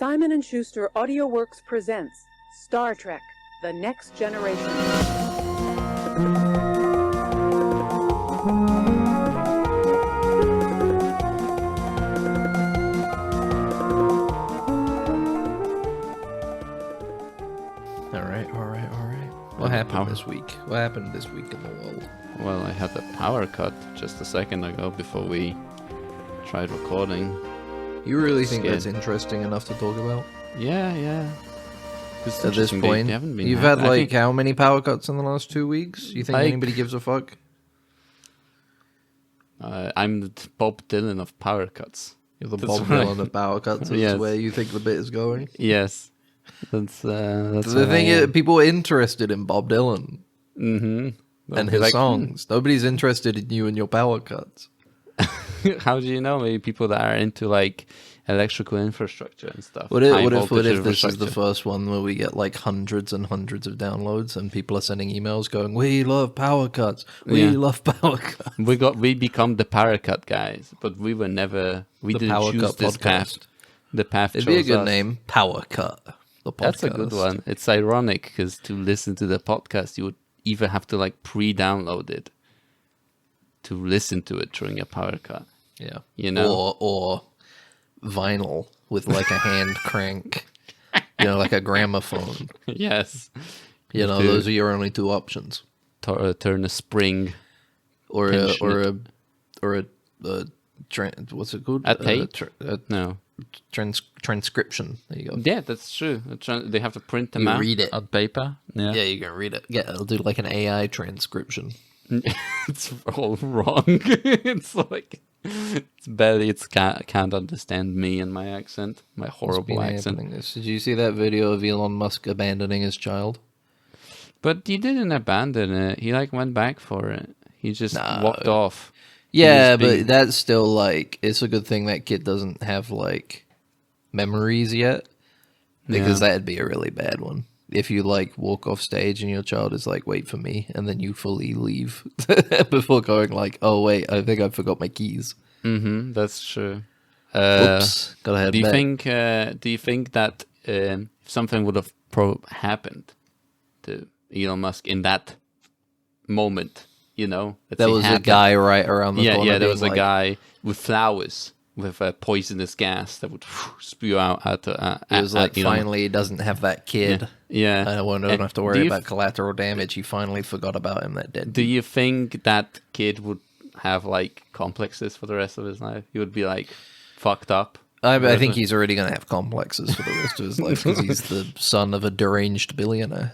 Simon & Schuster AudioWorks presents Star Trek: The Next Generation. All right. What happened this week? What happened this week in the world? Well, I had a power cut just a second ago before we tried recording. You really think that's interesting enough to talk about? Yeah. At this point, you've had how many power cuts in the last 2 weeks? You think anybody gives a fuck? I'm the Bob Dylan of power cuts. You're the Bob Dylan of power cuts. That's Yes. where you think the bit is going. Yes, that's The thing is, people are interested in Bob Dylan and his songs. Nobody's interested in you and your power cuts. How do you know? Maybe people that are into electrical infrastructure and stuff. What if this is the first one where we get hundreds and hundreds of downloads and people are sending emails going, "We love power cuts. We love power cuts." We become the power cut guys, but we were never. We didn't Power choose Cut this podcast. path. The path. It'd be a chose good us. name, Power Cut. The podcast. That's a good one. It's ironic because to listen to the podcast, you would either have to pre-download it to listen to it during a power cut. Yeah, or vinyl with a hand crank, like a gramophone. Yes, those are your only two options. Turn a spring, Or a what's it called? A tape? No. Transcription. There you go. Yeah, that's true. They have to print them You out read it. on paper. Yeah, Yeah, you can read it. Yeah, it'll do an AI transcription. It's all wrong. It's barely. Can't understand me and my accent, my horrible accent. Did you see that video of Elon Musk abandoning his child? But he didn't abandon it. He went back for it. He just walked off. Yeah, but that's still it's a good thing that kid doesn't have memories yet, because that'd be a really bad one. If you walk off stage and your child is wait for me, and then you fully leave before going oh wait, I think I forgot my keys. Mm-hmm, that's true. Oops, gotta head back. Do you think that if something would have happened to Elon Musk in that moment, There was a guy right around the corner. Yeah, there was a guy with flowers with a poisonous gas that would spew out at it was finally he doesn't have that kid. Yeah. I don't have to worry about collateral damage. He finally forgot about him, that did. Do you think that kid would have complexes for the rest of his life? He would be fucked up. I think he's already going to have complexes for the rest of his life because he's the son of a deranged billionaire.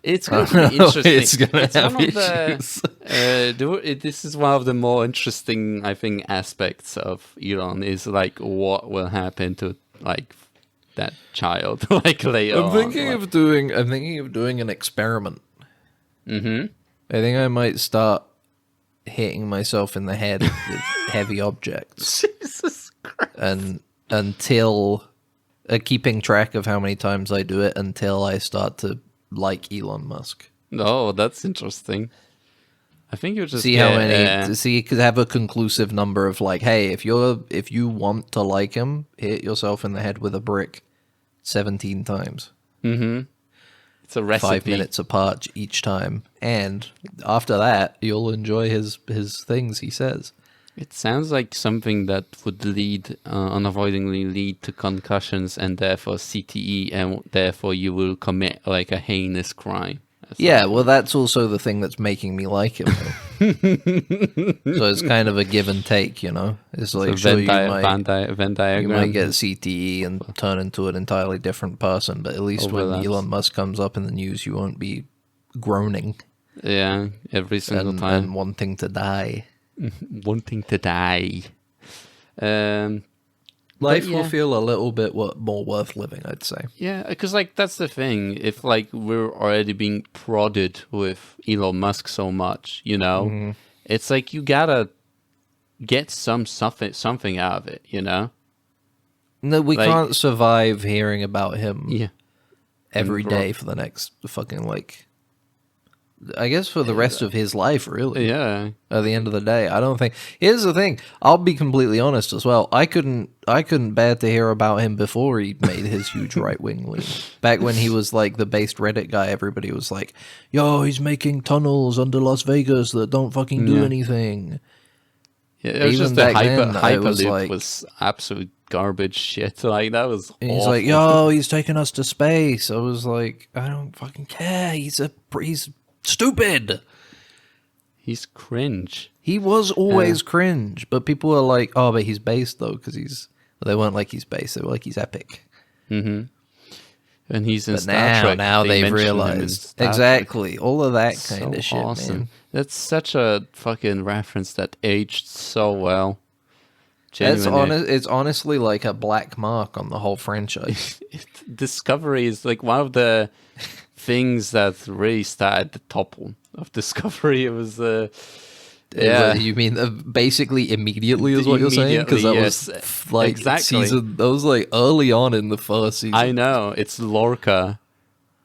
It's going to be interesting. It's going to have issues. This is one of the more interesting, I think, aspects of Elon is what will happen to that child later on. I'm thinking of doing an experiment. Mm-hmm. I think I might start hitting myself in the head with heavy objects. Jesus Christ. And until keeping track of how many times I do it until I start to like Elon Musk. No, that's interesting. I think you just see how many. You could have a conclusive number of hey, if you want to like him, hit yourself in the head with a brick 17 times. Mm-hmm. It's a recipe. 5 minutes apart each time, and after that, you'll enjoy his things he says. It sounds like something that would unavoidably lead to concussions and therefore CTE, and therefore you will commit a heinous crime. Yeah, well, that's also the thing that's making me like him. So it's kind of a give and take, It's Venn diagram. You might get CTE and turn into an entirely different person, but at least when Elon Musk comes up in the news, you won't be groaning. Yeah, every single time. And wanting to die. Wanting to die. Life will feel a little bit more worth living, I'd say. Yeah, because that's the thing. If we're already being prodded with Elon Musk so much, it's you gotta get something out of it, No, we can't survive hearing about him every day for the next fucking I guess for the rest of his life, really. Yeah. At the end of the day, I don't think. Here's the thing. I'll be completely honest as well. I couldn't bear to hear about him before he made his huge right wing lean. Back when he was like the based Reddit guy, everybody was like, "Yo, he's making tunnels under Las Vegas that don't fucking do anything." Yeah, it was Even just the back then, I was Hyperloop like- was absolute garbage shit. Like, that was And he's awful. like, "Yo, he's taking us to space." I was like, "I don't fucking care. He's stupid." He's cringe. He was always cringe, but people were like, "Oh, but he's based though," because he's. Well, they weren't like he's based; they were like he's epic. And he's in But Star Trek. now They they've mention him in realized Star Trek. exactly all of that So kind of shit, awesome. man. That's such a fucking reference that aged so well. That's Genuinely. it's honestly like a black mark on the whole franchise. Discovery is like one of the things that really started the topple of Discovery. It was yeah. You mean basically immediately is what you're saying? Because that Immediately, was like exactly. season. That was like early on in the first season. I know, it's Lorca,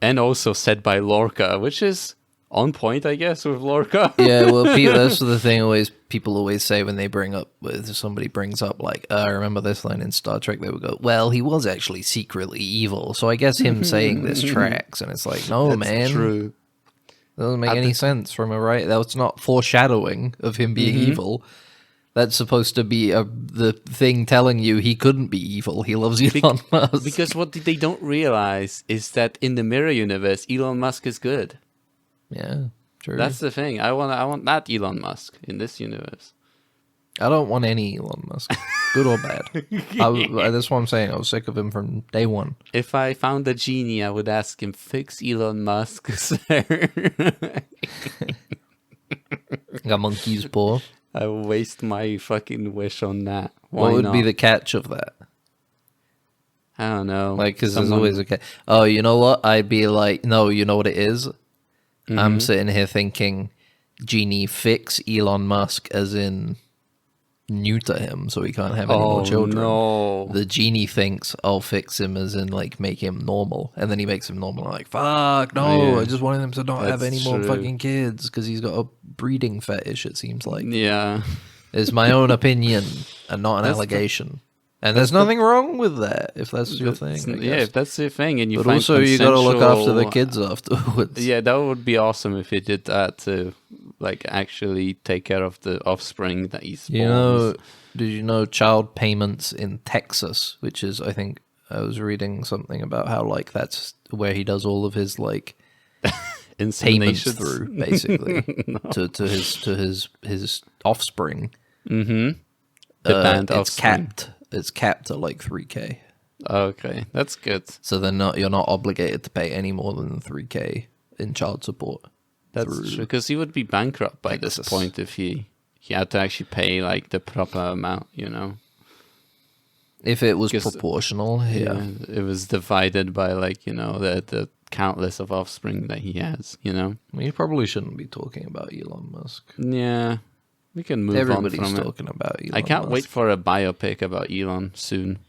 and also said by Lorca, which is on point, I guess, with Lorca. Yeah, well, that's the thing. People always say when they bring up, if somebody brings up like, I remember this line in Star Trek. They would go, "Well, he was actually secretly evil." So I guess him saying this tracks, and it's like, no, That's man, true. doesn't make any sense from a right. That's not foreshadowing of him being evil. That's supposed to be the thing telling you he couldn't be evil. He loves Elon Musk. Because what they don't realize is that in the mirror universe, Elon Musk is good. Yeah, true. That's the thing. I want that Elon Musk in this universe. I don't want any Elon Musk, good or bad. That's what I'm saying. I was sick of him from day one. If I found a genie, I would ask him, "Fix Elon Musk, sir." Got monkey's paw. I will waste my fucking wish on that. Why What would not? be the catch of that? I don't know. Like, because there's Someone- always a catch. Oh, you know what? I'd be like, no, you know what it is? Mm-hmm. I'm sitting here thinking, genie, fix Elon Musk, as in neuter him so he can't have any more children. No. The genie thinks I'll fix him as in like make him normal, and then he makes him normal. I'm like, fuck, no, Yeah. I just wanted him to not have That's any more true. fucking kids because he's got a breeding fetish. It seems like Yeah. it's my own opinion and not an That's the- allegation. And there's nothing wrong with that if that's your thing. I Yeah, guess. if that's your thing, and you But find also you got to look after the consensual- kids afterwards. Yeah, that would be awesome if he did that to, like, actually take care of the offspring that he's You born. know, did you know child payments in Texas, which is, I think I was reading something about how like that's where he does all of his like payments Inseminations. through, basically, to his offspring. The band It's offspring. capped. It's capped at like $3,000. Okay, that's good. So you're not obligated to pay any more than $3,000 in child support. That's through true, because he would be bankrupt by this Texas. point if he had to actually pay, like, the proper amount, you know? If it was Because- proportional, yeah. It was divided by, like, you know, the countless of offspring that he has, you know? We probably shouldn't be talking about Elon Musk. Yeah, we can move Everybody's on from it. talking about Elon I can't Musk. wait for a biopic about Elon soon.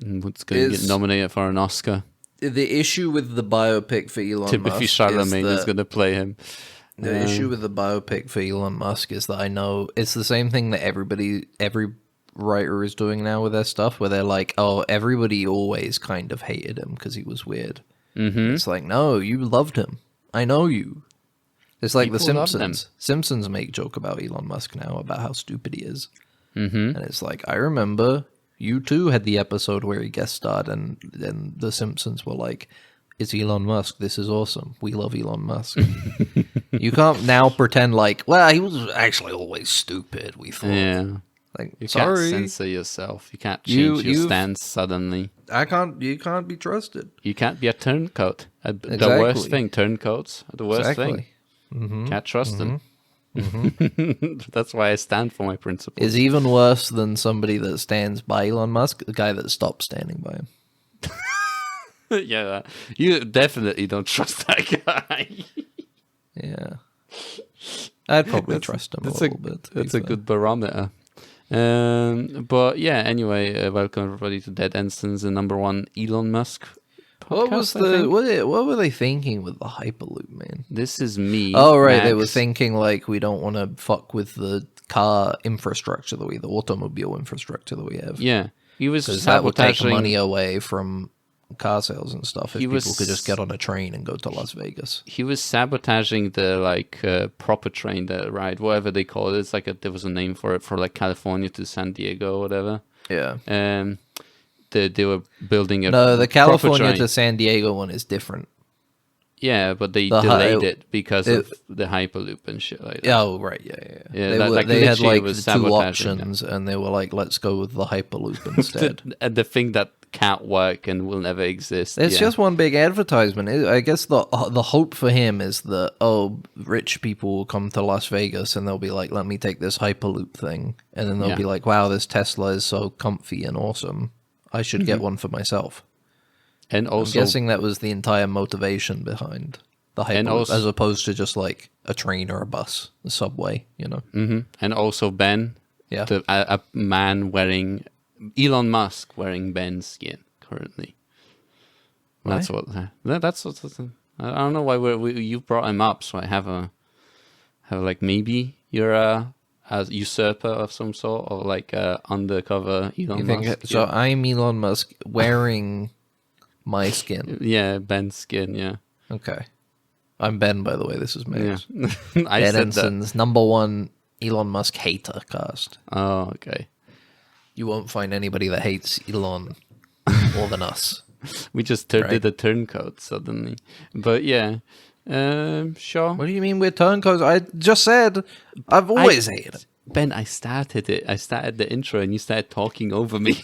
What's going to get Is- nominated for an Oscar? The issue with the biopic for Elon Timothy Musk Chalamet is is going to play him. the issue with the biopic for Elon Musk is that I know it's the same thing that every writer is doing now with their stuff, where they're like, oh, everybody always kind of hated him because he was weird. Mm-hmm. It's like, no, you loved him. I know you. It's like The People love them. Simpsons. Simpsons make joke about Elon Musk now, about how stupid he is. Mm-hmm. And it's like, I remember you too had the episode where he guest starred, and then The Simpsons were like, it's Elon Musk. This is awesome. We love Elon Musk. You can't now pretend like, well, he was actually always stupid, we thought. Yeah. Like, You sorry, can't censor yourself. You can't You- change your you've- stance suddenly. you can't be trusted. You can't be a turncoat. The Exactly. worst thing, turncoats are the worst thing. Exactly. Can't trust them. That's why I stand for my principles. Is even worse than somebody that stands by Elon Musk, the guy that stopped standing by him. Yeah, you definitely don't trust that guy. Yeah. I'd probably trust him a little bit. to be That's a fair. good barometer. But yeah, anyway, welcome everybody to Dead Ensigns, the number one Elon Musk What was podcast, I think. what were they thinking with the Hyperloop, man? This is me. Oh, right. They were Max. thinking, like, we don't want to fuck with the car infrastructure the automobile infrastructure that we have. Yeah, he was Because that would take sabotaging. money away from car sales and stuff if He people was- could just get on a train and go to Las Vegas. He was sabotaging the proper train, the ride, whatever they call it. It's like there was a name for it, for like California to San Diego or whatever. Yeah. They were building a No, the proper California train. to San Diego one is different. Yeah, but they The delayed hy- it because of the Hyperloop and shit like that. Yeah, oh, right. Yeah. Yeah, They, that- like, they had literally like was the two sabotaging options, and they were like, let's go with the Hyperloop instead. The thing that can't work and will never exist. It's yeah. just one big advertisement. I guess the hope for him is that, rich people will come to Las Vegas and they'll be like, let me take this Hyperloop thing. And then they'll Yeah. be like, wow, this Tesla is so comfy and awesome. I should get one for myself. And I'm also, guessing that was the entire motivation behind the Hyperloop, also- as opposed to just like a train or a bus, a subway, you know? and also Ben, Yeah. a man wearing Elon Musk wearing Ben's skin currently. That's what. That's what. I don't know why you brought him up, so I have like maybe you're a usurper of some sort, or like a undercover Elon You think Musk. so? I'm Elon Musk wearing my skin. Yeah, Ben's skin. Yeah, Okay. I'm Ben, by the way. This is yeah. Max. I Ben said that. Ensigns, #1 Elon Musk hater cast. Oh, okay. You won't find anybody that hates Elon more than us. We just Right. did a turncoat suddenly, but yeah. Sure. What do you mean we're turncoats? I just said I've always hated it. Ben, I started it. I started the intro, and you started talking over me.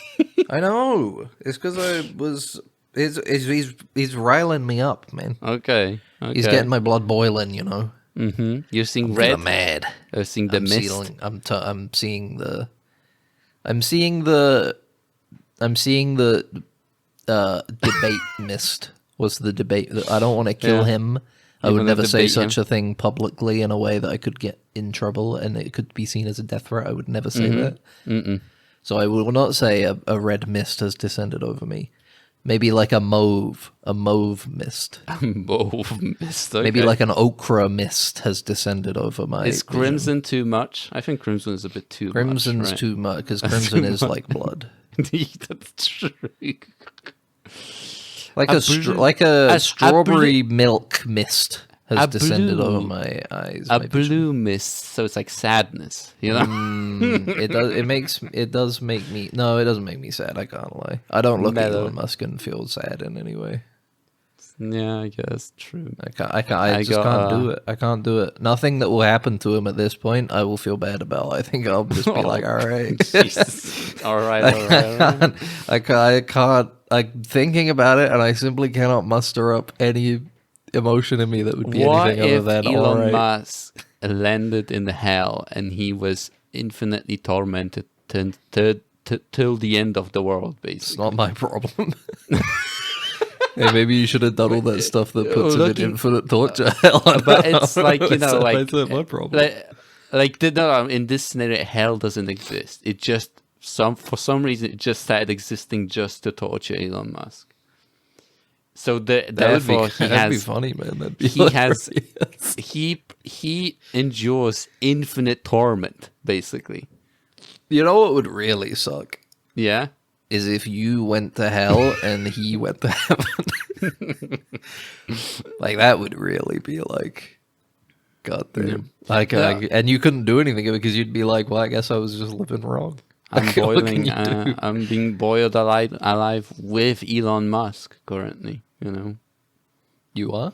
I know. It's because I was. He's riling me up, man. Okay. He's getting my blood boiling, you know. You're seeing I'm red. mad. You're seeing the mist. I'm seeing the debate mist. Was the debate that I don't want to kill Yeah. him. I You would wanna never say debate such a thing publicly in a way that I could get in trouble and it could be seen as a death threat. I would never say that. So I will not say a red mist has descended over me. Maybe like a mauve mist. Both mist. Okay. Maybe like an ochre mist has descended over my Is vision. crimson too much? I think crimson is a bit too Crimson's much. Right? too much because crimson is like blood. That's true. Like A a blue- strawberry milk mist a has descended blue- over my eyes. A my vision. blue mist, so it's like sadness, you know? It does make me. No, it doesn't make me sad. I can't lie. I don't look at Mellow. Elon Musk and feel sad in any way. Yeah, I guess true. I just can't do it. I can't do it. Nothing that will happen to him at this point, I will feel bad about. I think I'll just be like, all right. Jesus. All right, all right, all right. I can't. I'm thinking about it, and I simply cannot muster up any emotion in me that would be What anything other if than Elon all right. Musk landed in the hell and he was infinitely tormented till the end of the world, It's basically? not my problem. Hey, maybe you should have done all that stuff that puts him in looking- infinite torture. Hell, I But don't it's know. like, you know, Why like, is that my problem? in this scenario, hell doesn't exist. It just for some reason it just started existing just to torture Elon Musk. So therefore that'd be funny, man. That'd be he has hilarious. he endures infinite torment, basically. You know what would really suck Yeah. is if you went to hell and he went to heaven. Like that would really be like, God damn. And you couldn't do anything because you'd be like, well, I guess I was just living wrong. I'm Like, what can boiling. you do? I'm being boiled alive with Elon Musk currently. You know. You are?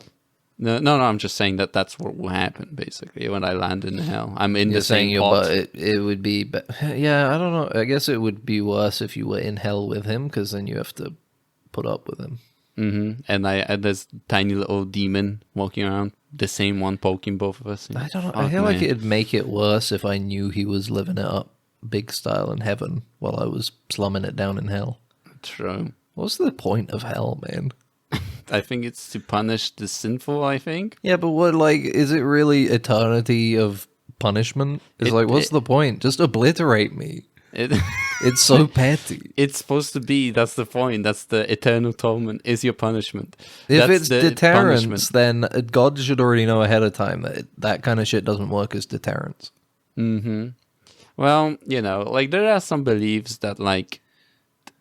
No. I'm just saying that's what will happen basically when I land in hell. I'm in You're the same saying pot. it would be, yeah, I don't know. I guess it would be worse if you were in hell with him because then you have to put up with him. And there's tiny little demon walking around, the same one poking both of us. I don't know. I Fuck, feel like man. it'd make it worse if I knew he was living it up big style in heaven while I was slumming it down in hell. True. What's the point of hell, man? I think it's to punish the sinful. I think. Yeah, but what, like, is it really eternity of punishment? It's It- like, what's it- the point? Just obliterate me. It It's so petty. It's supposed to be. That's the point. That's the eternal atonement. Is your punishment? If That's it's the deterrence, punishment. then God should already know ahead of time that that kind of shit doesn't work as deterrence. Well, like there are some beliefs that like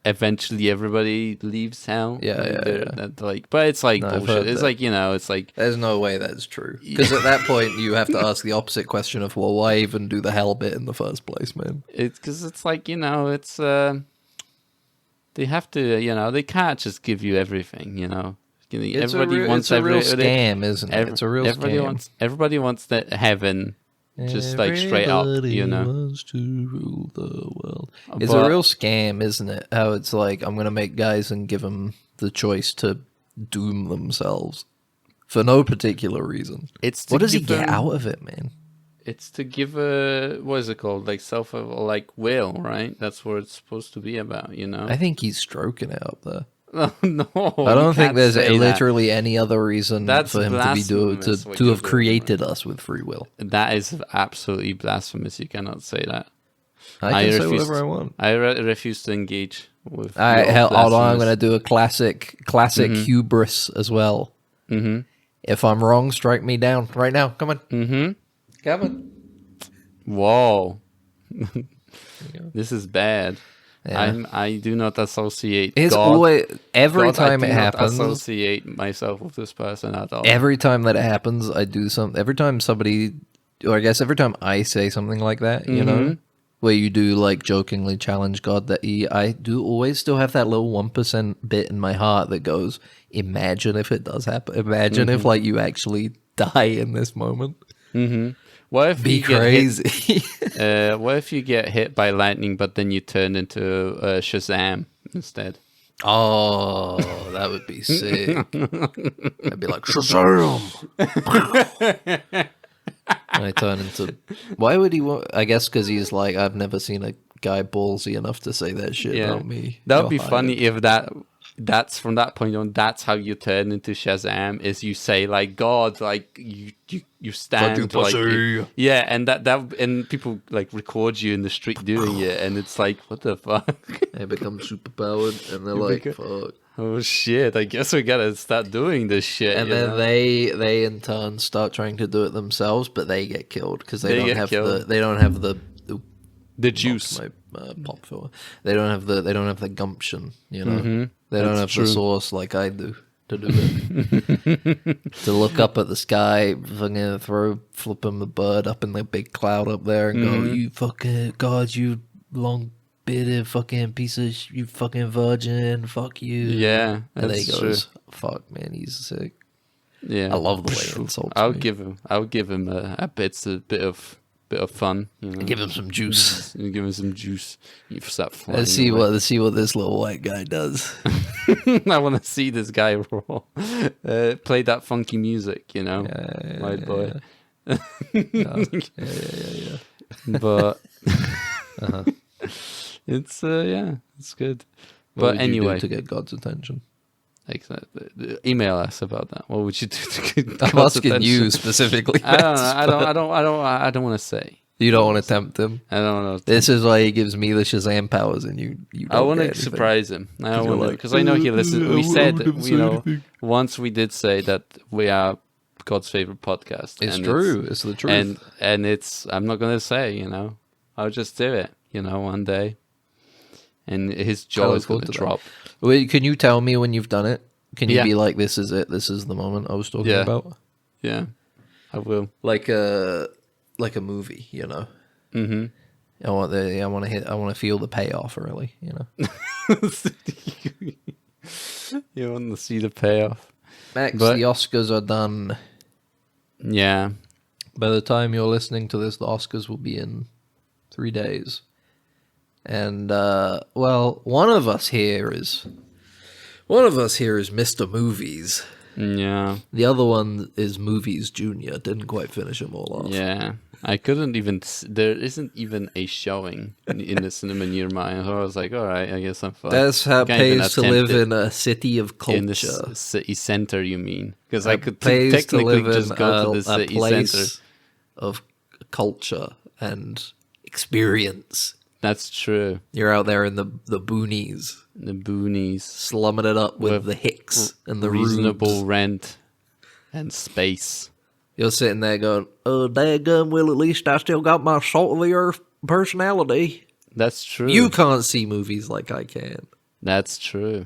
eventually everybody leaves hell. Yeah, Like, yeah, That, like, but it's like No, I've bullshit. heard It's that. like it's like There's no way that's true. Because at that point, you have to ask the opposite question of, well, why even do the hell bit in the first place, man? it's because it's like it's they have to they can't just give you everything. It's Everybody wants a real every- scam, isn't it? It's a real scam. Everybody wants that heaven. Just like straight up, Everybody wants to rule the world. It's But- a real scam, isn't it? How it's like, I'm going to make guys and give them the choice to doom themselves for no particular reason. It's to What does he give get them- out of it, man? It's to give a what is it called, like self, like will, right? That's what it's supposed to be about, I think he's stroking it up there. Oh, no, I don't think there's literally any other reason That's for him to be blasphemous, what to you're have doing, created us with free will. That is absolutely blasphemous. You cannot say that. I can say refuse- whatever I want. I refuse to engage with. All right, your hold on. I'm blasphemous- going to do a classic hubris as well. Mm-hmm. If I'm wrong, strike me down right now. Come on. Mm-hmm. Come on. Whoa, this is bad. Yeah. I do not associate. It's God, always every God, time I it do not happens. associate myself with this person at all. Every time that it happens, I do something. Every time somebody, or I guess every time I say something like that, you know, where you do like jokingly challenge God, I do always still have that little 1% bit in my heart that goes, imagine if it does happen. Imagine if like you actually die in this moment. What if Be you get crazy. what if you get hit by lightning, but then you turn into Shazam instead? Oh, that would be sick. I'd be like, Shazam! I turn into... Why would he want... I guess because he's like, I've never seen a guy ballsy enough to say that shit about me. That would be You're funny hired. if that's from that point on, that's how you turn into Shazam, is you say like God, like you stand Fuck you, like pussy. yeah, and that and people like record you in the street doing it, and it's like, what the fuck? They become superpowered, and they're like, fuck. Oh shit, I guess we gotta start doing this shit. And you then know? they in turn start trying to do it themselves, but they get killed because They they don't get have killed. they don't have the the juice. my pop filter. They don't have the gumption, you know. They don't That's have true. the source like I do to do it. To look up at the sky, fucking flip him the bird up in the big cloud up there and go, you fucking God, you long bitted fucking piece of you fucking virgin, fuck you. Yeah, And then he that's goes, true. fuck man, he's sick. Yeah, I love the way it insults I'll me. give him a bit of fun. You know? Give him some juice. Give him some juice. You start flying. Let's see away. what this little white guy does. I want to see this guy roll. Play that funky music, you know, white boy. But it's it's good. What But would you do anyway, to get God's attention? exactly. Email us about that. What would you do to get I'm God's asking attention? you specifically. I don't know. I don't want to say. You don't want to tempt him. I don't know. This is why he gives me the Shazam powers, and you. I Don't want get to anything. surprise him. I you're want like, because I know he listens. I We said, wouldn't say you know, anything. once we did say that we are God's favorite podcast. It's and true. It's the truth. And it's. I'm not gonna say. You know, I'll just do it. You know, one day, and his I jaw look is gonna forward to that. drop. Wait, can you tell me when you've done it? Can you Yeah. be like, "This is it. This is the moment I was talking Yeah. about"? Yeah, I will. Like a movie, you know. Mm-hmm. I want to feel the payoff early, you know. You want to see the payoff? Max, But- the Oscars are done. Yeah. By the time you're listening to this, the Oscars will be in 3 days. And well, one of us here is Mr. Movies. Yeah. The other one is Movies Junior. Didn't quite finish them all off. Yeah. I couldn't even. There isn't even a showing in the cinema near mine. So I was like, all right, I guess I'm fine. That's how it Can't even pays to live attempt in a city of it. In the culture. city center, you mean? Because I could Pays to technically live just in go to the a city place center. of culture and experience. That's true. You're out there in the boonies, The boonies. slumming it up with the hicks and the reasonable rubes. rent and space. You're sitting there going, "Oh, daggum, well, at least I still got my salt of the earth personality." That's true. You can't see movies like I can. That's true.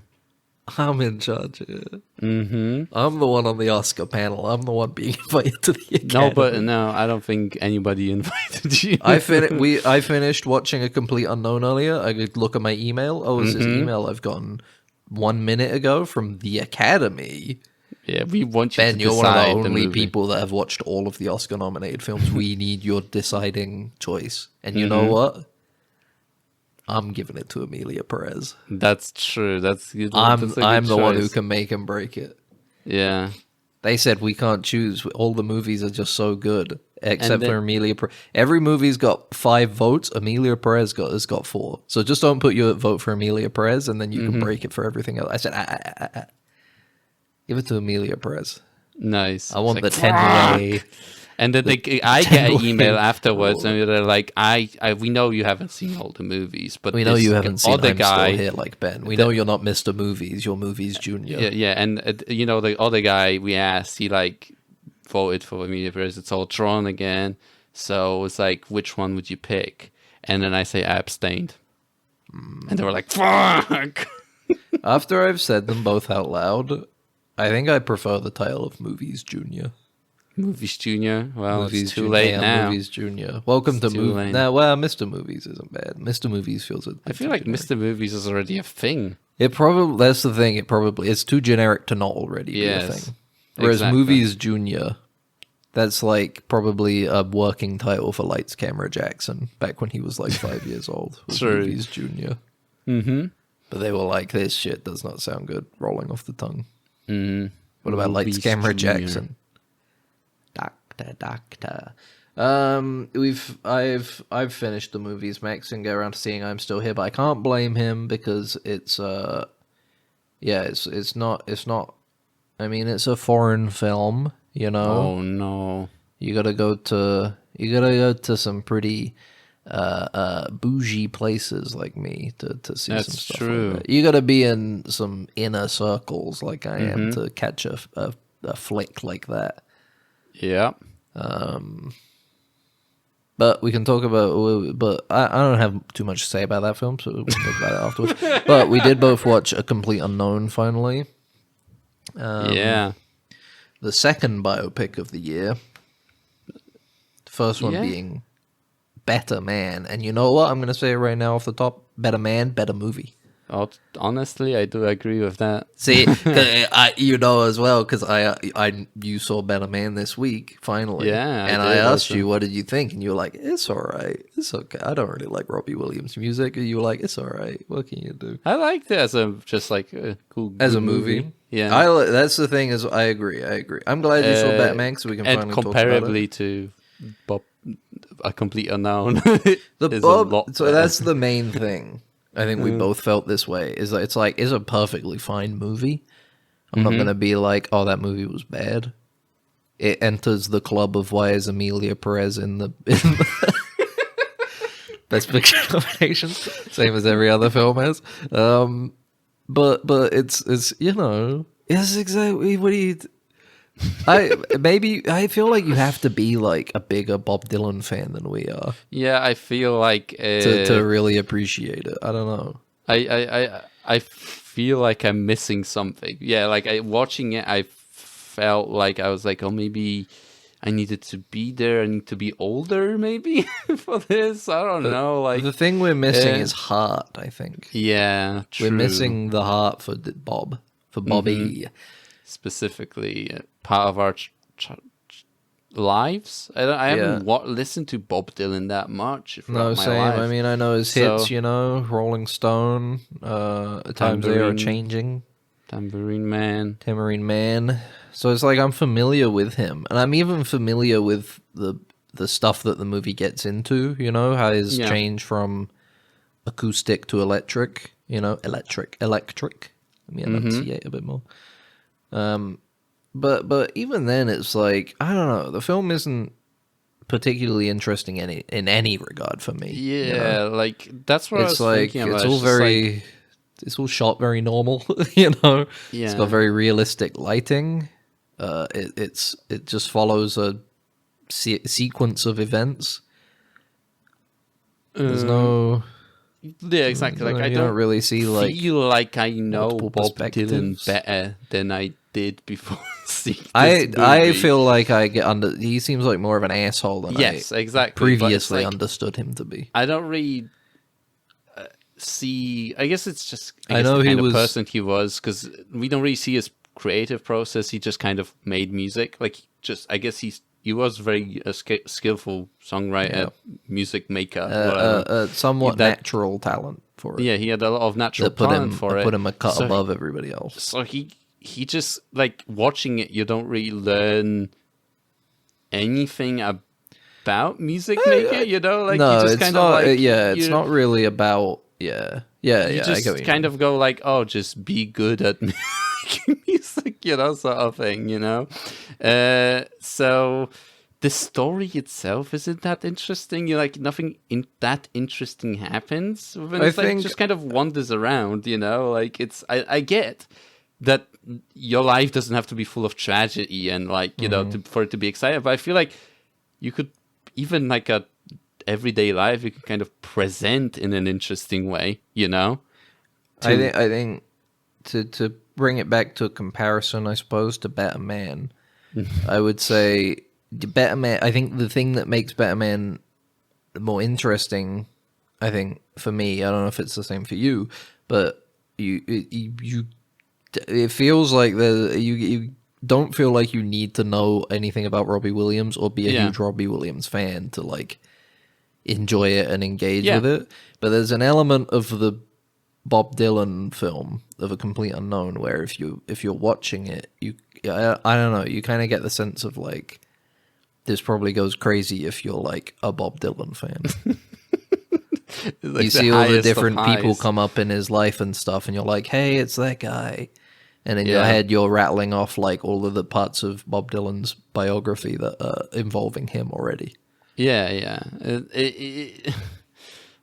I'm in charge of it. Mm-hmm. I'm the one on the Oscar panel. I'm the one being invited to the Academy. No, but no, I don't think anybody invited you. I finished watching A Complete Unknown earlier. I could look at my email. Oh, it's this email I've gotten 1 minute ago from the Academy. Yeah, we want you Ben, to you're one of decide the the only movie. people that have watched all of the Oscar-nominated films. We need your deciding choice. And you know what? I'm giving it to Emilia Perez. That's true. That's good. I'm That's a good the one who choice. can make and break it. Yeah. They said we can't choose. All the movies are just so good, except then- for Emilia Perez. Every movie's got 5 votes. Emilia Perez has got 4. So just don't put your vote for Emilia Perez, and then you can break it for everything else. I said, give it to Emilia Perez. Nice. I want the It's 10 way. And then I get an 10 email way afterwards, rule. and they're like, we know you haven't seen all the movies, but We know this you haven't seen other I'm guy, Still Here like Ben. We know you're not Mr. Movies. You're Movies Junior. yeah, and the other guy we asked, he like voted for Emilia Perez. It's all Tron again, so it's like, which one would you pick? And then I say I abstained, and they were like, "Fuck." After I've said them both out loud, I think I prefer the title of Movies Junior. Movies Junior. Well, Movies it's too Junior. late Yeah, now. Movies Junior. Welcome to too Movies. late. Nah, well, Mr. Movies isn't bad. Mr. Movies feels a I feel like Mr. Movies is already a thing. It probably, that's the thing. It's too generic to not already be a Yes, thing. Whereas exactly. Movies Junior, that's like probably a working title for Lights Camera Jackson back when he was like 5 years old. Was True. Movies Junior. Mm-hmm. But they were like, this shit does not sound good rolling off the tongue. Mm-hmm. What about Lights Movies Camera Junior. Jackson? Doctor. I've finished the movies. Max didn't get around to seeing I'm Still Here, but I can't blame him because it's not. I mean, it's a foreign film, you know. Oh no. You gotta go to some pretty bougie places like me to see some That's stuff true. like that. You gotta be in some inner circles like I am to catch a flick like that. Yeah. But we can talk about. But I don't have too much to say about that film, so we can talk about it afterwards. But we did both watch A Complete Unknown finally. Yeah. The second biopic of the year. The first one Yeah. being Better Man, and you know what? I'm gonna say it right now off the top: Better Man, better movie. Honestly, I do agree with that. See, you know as well because you saw Better Man this week finally. Yeah, I and I did asked also. you what did you think, and you were like, "It's all right, it's okay. I don't really like Robbie Williams' music." And you were like, "It's all right. What can you do?" I liked it as a cool As a good movie, Yeah. that's the thing is I agree. I'm glad you saw Batman so we can and finally talk about it. comparably to Bob, A Complete Unknown. The is a Bob, lot so better. that's the main thing. I think we both felt this way. Is that it's a perfectly fine movie. I'm not gonna be like, oh, that movie was bad. It enters the club of why is Emilia Perez in the Best Picture nominations, same as every other film has. But it's you know it's exactly what do you. I feel like you have to be like a bigger Bob Dylan fan than we are Yeah, I feel like to really appreciate it. I don't know. I feel like I'm missing something. Yeah, like watching it, I felt like I was like, oh, maybe I needed to be there. I need to be older, maybe for this. I don't know. Like The thing we're missing Yeah. is heart, I think. yeah, true. We're missing the heart for Bobby. Specifically part of our lives. I haven't listened to Bob Dylan that much. No, throughout my same. life. I mean, I know his hits, So- you know, Rolling Stone, Times They Are Tambourine. Changing, Tambourine Man. Tambourine Man. So it's like I'm familiar with him. And I'm even familiar with the stuff that the movie gets into, you know, how his Yeah. change from acoustic to electric, you know, electric. Let me enunciate a bit more. But even then, it's like I don't know. The film isn't particularly interesting in any regard for me. you know? Yeah, like that's what I It's was like thinking about. it's all just like, very it's all shot very normal. It's yeah. got very realistic lighting. It just follows a sequence of events. There's no Yeah, exactly. Like I you don't really see like feel like I know multiple Bob Dylan perspectives. better than I did before seeing this I movie. feel like I get under. He seems like more of an asshole than Yes, I exactly. But it's previously like, understood him to be. I don't really see. I guess it's just I know the he kind of was- person he was, because we don't really see his creative process. He just kind of made music. Like, just I guess he was very skillful songwriter, music maker. whatever. Somewhat that- natural talent for it. Yeah, he had a lot of natural that put talent him for it. put him a cut So- above everybody else. So he just, like, watching it, you don't really learn anything about music making, you know? Like, No, you just it's kind not. of like, it's not really about. Yeah. you I get just what you kind mean. of go like, oh, just be good at making music, sort of thing, So the story itself isn't that interesting. Like, nothing that interesting happens. When I it's like think- just kind of wanders around, Like, it's I get that your life doesn't have to be full of tragedy and, like, for it to be exciting. But I feel like you could, even like a everyday life, you can kind of present in an interesting way, I think to bring it back to a comparison, I suppose, to Better Man, I would say the Better Man. I think the thing that makes Better Man more interesting, I think for me, I don't know if it's the same for you, but it feels like you don't feel like you need to know anything about Robbie Williams or be a Yeah. huge Robbie Williams fan to like enjoy it and engage Yeah. with it. But there's an element of the Bob Dylan film of A Complete Unknown where if you're watching it, I don't know, you kind of get the sense of like this probably goes crazy if you're like a Bob Dylan fan. Like You the see all the highest of different people highs. come up in his life and stuff, and you're like, hey, it's that guy. And in your Yeah. head, you're rattling off like all of the parts of Bob Dylan's biography that are involving him already. Yeah.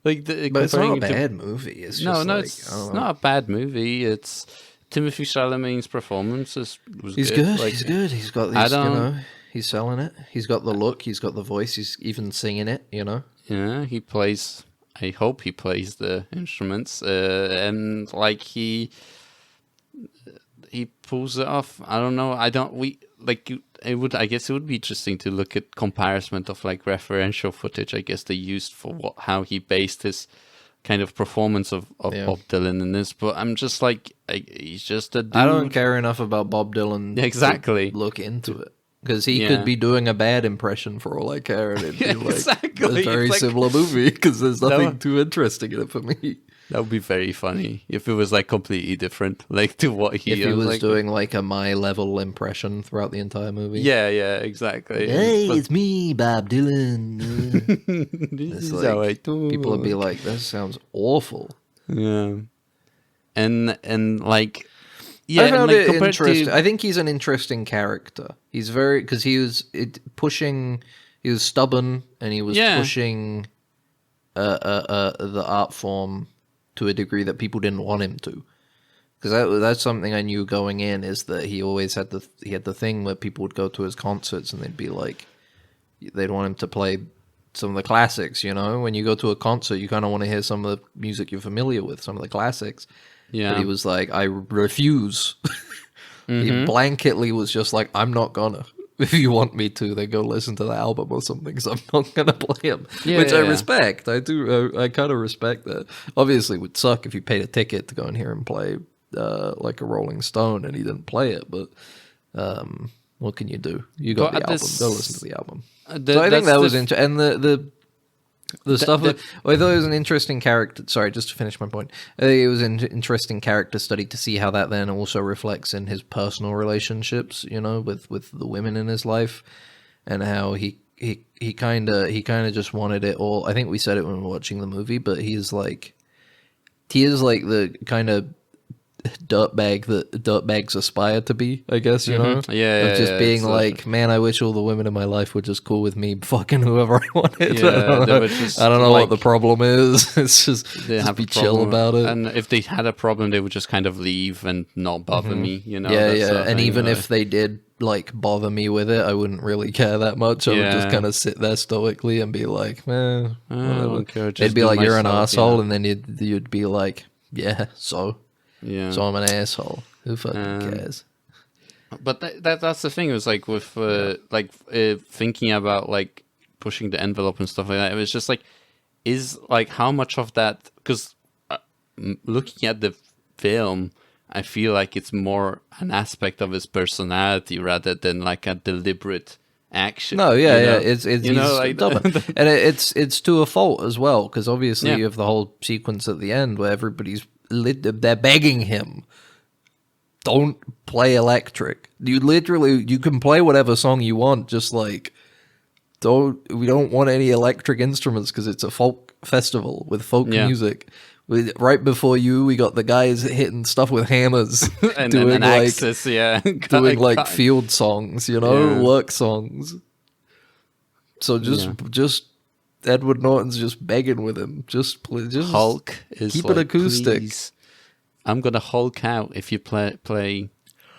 Like, But it's not a comparing it to- bad movie. It's just No, like, it's I don't know. not a bad movie. It's Timothy Chalamet's performance was He's good. good. Like, He's good. He's got I these, don't- he's selling it. He's got the look. He's got the voice. He's even singing it, Yeah, he plays. I hope he plays the instruments, and like he pulls it off. I don't know. I don't. We like you. It would. I guess it would be interesting to look at comparison of like referential footage. I guess they used for how he based his kind of performance of Yeah. Bob Dylan in this. But I'm just like, he's just a dude. I don't care enough about Bob Dylan Yeah, exactly. to look into it. Because he Yeah. could be doing a bad impression for all I care. And it'd be like Exactly. a very It's like- similar movie because there's nothing No. too interesting in it for me. That would be very funny if it was like completely different, like to what If he I was like, doing like a my level impression throughout the entire movie. Yeah, exactly. Hey, But- it's me, Bob Dylan. This It's is like, how I do people would be it. like, "That sounds awful." Yeah, and like, I yeah, and found like it compared interesting. to I think he's an interesting character. He's very because he was pushing. He was stubborn and he was Yeah. pushing the art form to a degree that people didn't want him to. Because that's something I knew going in is that he always had the thing where people would go to his concerts and they'd be like, they'd want him to play some of the classics. When you go to a concert, you kind of want to hear some of the music you're familiar with, some of the classics. yeah, But he was like, I refuse. Mm-hmm. He blanketly was just like, I'm not gonna. If you want me to, then go listen to the album or something, because I'm not gonna play them. Yeah, Which I yeah. respect. I do. I kind of respect that. Obviously, it would suck if you paid a ticket to go and hear him play like a Rolling Stone and he didn't play it. But what can you do? You got But the at album. this- Go listen to the album. the- So I think that's that was the- interesting. And the stuff. the- I thought it was an interesting character. Sorry, just to finish my point. I think it was an interesting character study to see how that then also reflects in his personal relationships. With the women in his life, and how he kind of just wanted it all. I think we said it when we were watching the movie, but he is like the kind of dirtbag that dirtbags aspire to be, I guess, you know? Yeah, of just being it's like, man, I wish all the women in my life were just cool with me fucking whoever I wanted. Yeah, I don't they know, were just I don't know what like- the problem is. It's just, they have be a chill problem, about it. and if they had a problem, they would just kind of leave and not bother me. You know, Yeah, that yeah. sort of And thing, even like- if they did like bother me with it, I wouldn't really care that much. I would just Yeah. kind of sit there stoically and be like, whatever. don't care, They'd just be do like, you're an myself, you asshole, know? and then you'd be like, yeah, so I'm an asshole. Who fucking cares? But that's the thing. It was like with thinking about like pushing the envelope and stuff like that. It was just like, is like how much of that? Because looking at the film, I feel like it's more an aspect of his personality rather than like a deliberate action. No, yeah, you know? yeah. It's you know, he's like stubborn. And it's to a fault as well, because obviously Yeah. you have the whole sequence at the end where everybody's they're begging him, don't play electric. You can play whatever song you want, just like we don't want any electric instruments because it's a folk festival with folk Yeah. music. Right before we got the guys hitting stuff with hammers, and doing an like axis, yeah, doing like field songs, you know, Yeah. work songs. So just Edward Norton's just begging with him. Just Hulk is keep like, it acoustic. "Please, I'm gonna Hulk out if you play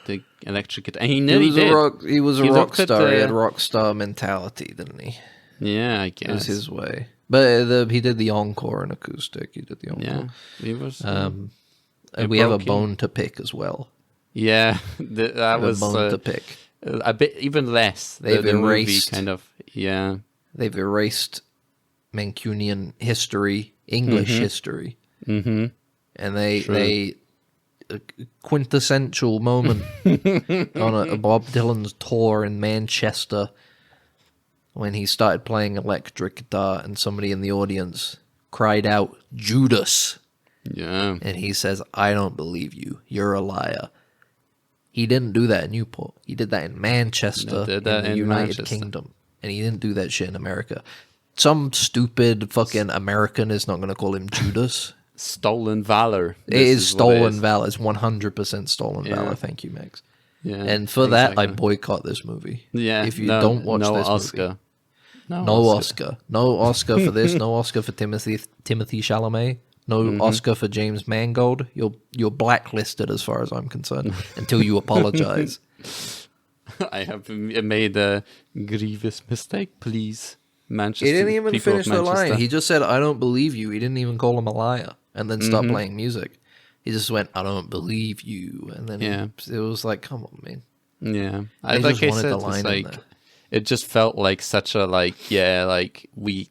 the electric guitar." And he He nearly was did. a rock. He was a He rock looked at star. He the- had rock star mentality, didn't he? Yeah, I It guess. was his way. But he did the encore in acoustic. He did the encore. Yeah, he was. And it we have a broke in. bone to pick as well. Yeah, that We have was a bone to pick. a bit even less. They've the movie erased- kind of. Yeah, They've erased Mancunian history, English history, and they a quintessential moment on a Bob Dylan's tour in Manchester when he started playing electric guitar and somebody in the audience cried out Judas, yeah. and he says, "I don't believe you. You're a liar." He didn't do that in Newport. He did that in Manchester, He did that in the in United Manchester. Kingdom, and he didn't do that shit in America. Some stupid fucking American is not going to call him Judas. Stolen valor. It is what stolen is. valor. It's 100% stolen Yeah. valor. Thank you, Max. Yeah, And for that, I exactly. boycott this movie. Yeah, If you no, don't watch no this Oscar. movie. No, No Oscar. No Oscar for this. No Oscar for Timothy Chalamet. No Oscar for James Mangold. You're blacklisted as far as I'm concerned until you apologize. I have made a grievous mistake. Please, Manchester. He didn't even people of finish the line. Manchester. He just said, "I don't believe you." He didn't even call him a liar, and then start playing music. He just went, "I don't believe you," and then Yeah. it was like, "Come on, man." Yeah, They like just I wanted said, the it's line in like there. it just felt like such a like we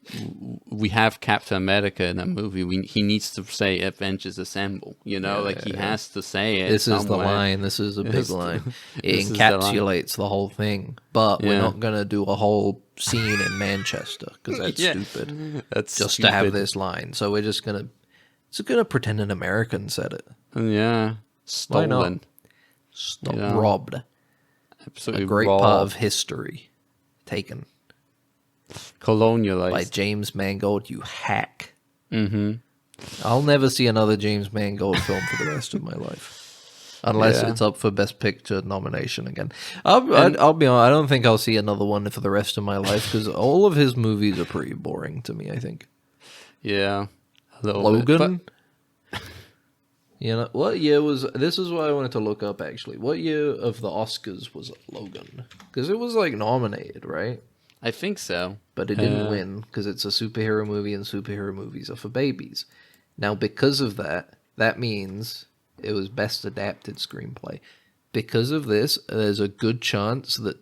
have Captain America in a movie. He needs to say Avengers Assemble. You know, he has to say it. This is the somewhere. line. This is a big This- line. It this is the line. encapsulates the whole thing. But we're Yeah. not going to do a whole scene in Manchester because that's Yeah. stupid. That's Just stupid. to have this line. So we're just going to pretend an American said it. Yeah, Why not? stolen. Yeah. Robbed. Absolutely A great raw, part of history taken colonialized. by James Mangold, you hack. Mm-hmm. I'll never see another James Mangold film for the rest of my life. Unless Yeah. it's up for Best Picture nomination again. I'll be honest, I don't think I'll see another one for the rest of my life because all of his movies are pretty boring to me, I think. Yeah, a little bit, Logan? You know, what year was... This is what I wanted to look up, actually. What year of the Oscars was Logan? Because it was, nominated, right? but I think so. But it didn't win because it's a superhero movie and superhero movies are for babies. Now, because of that, that means it was Best Adapted Screenplay. Because of this, there's a good chance that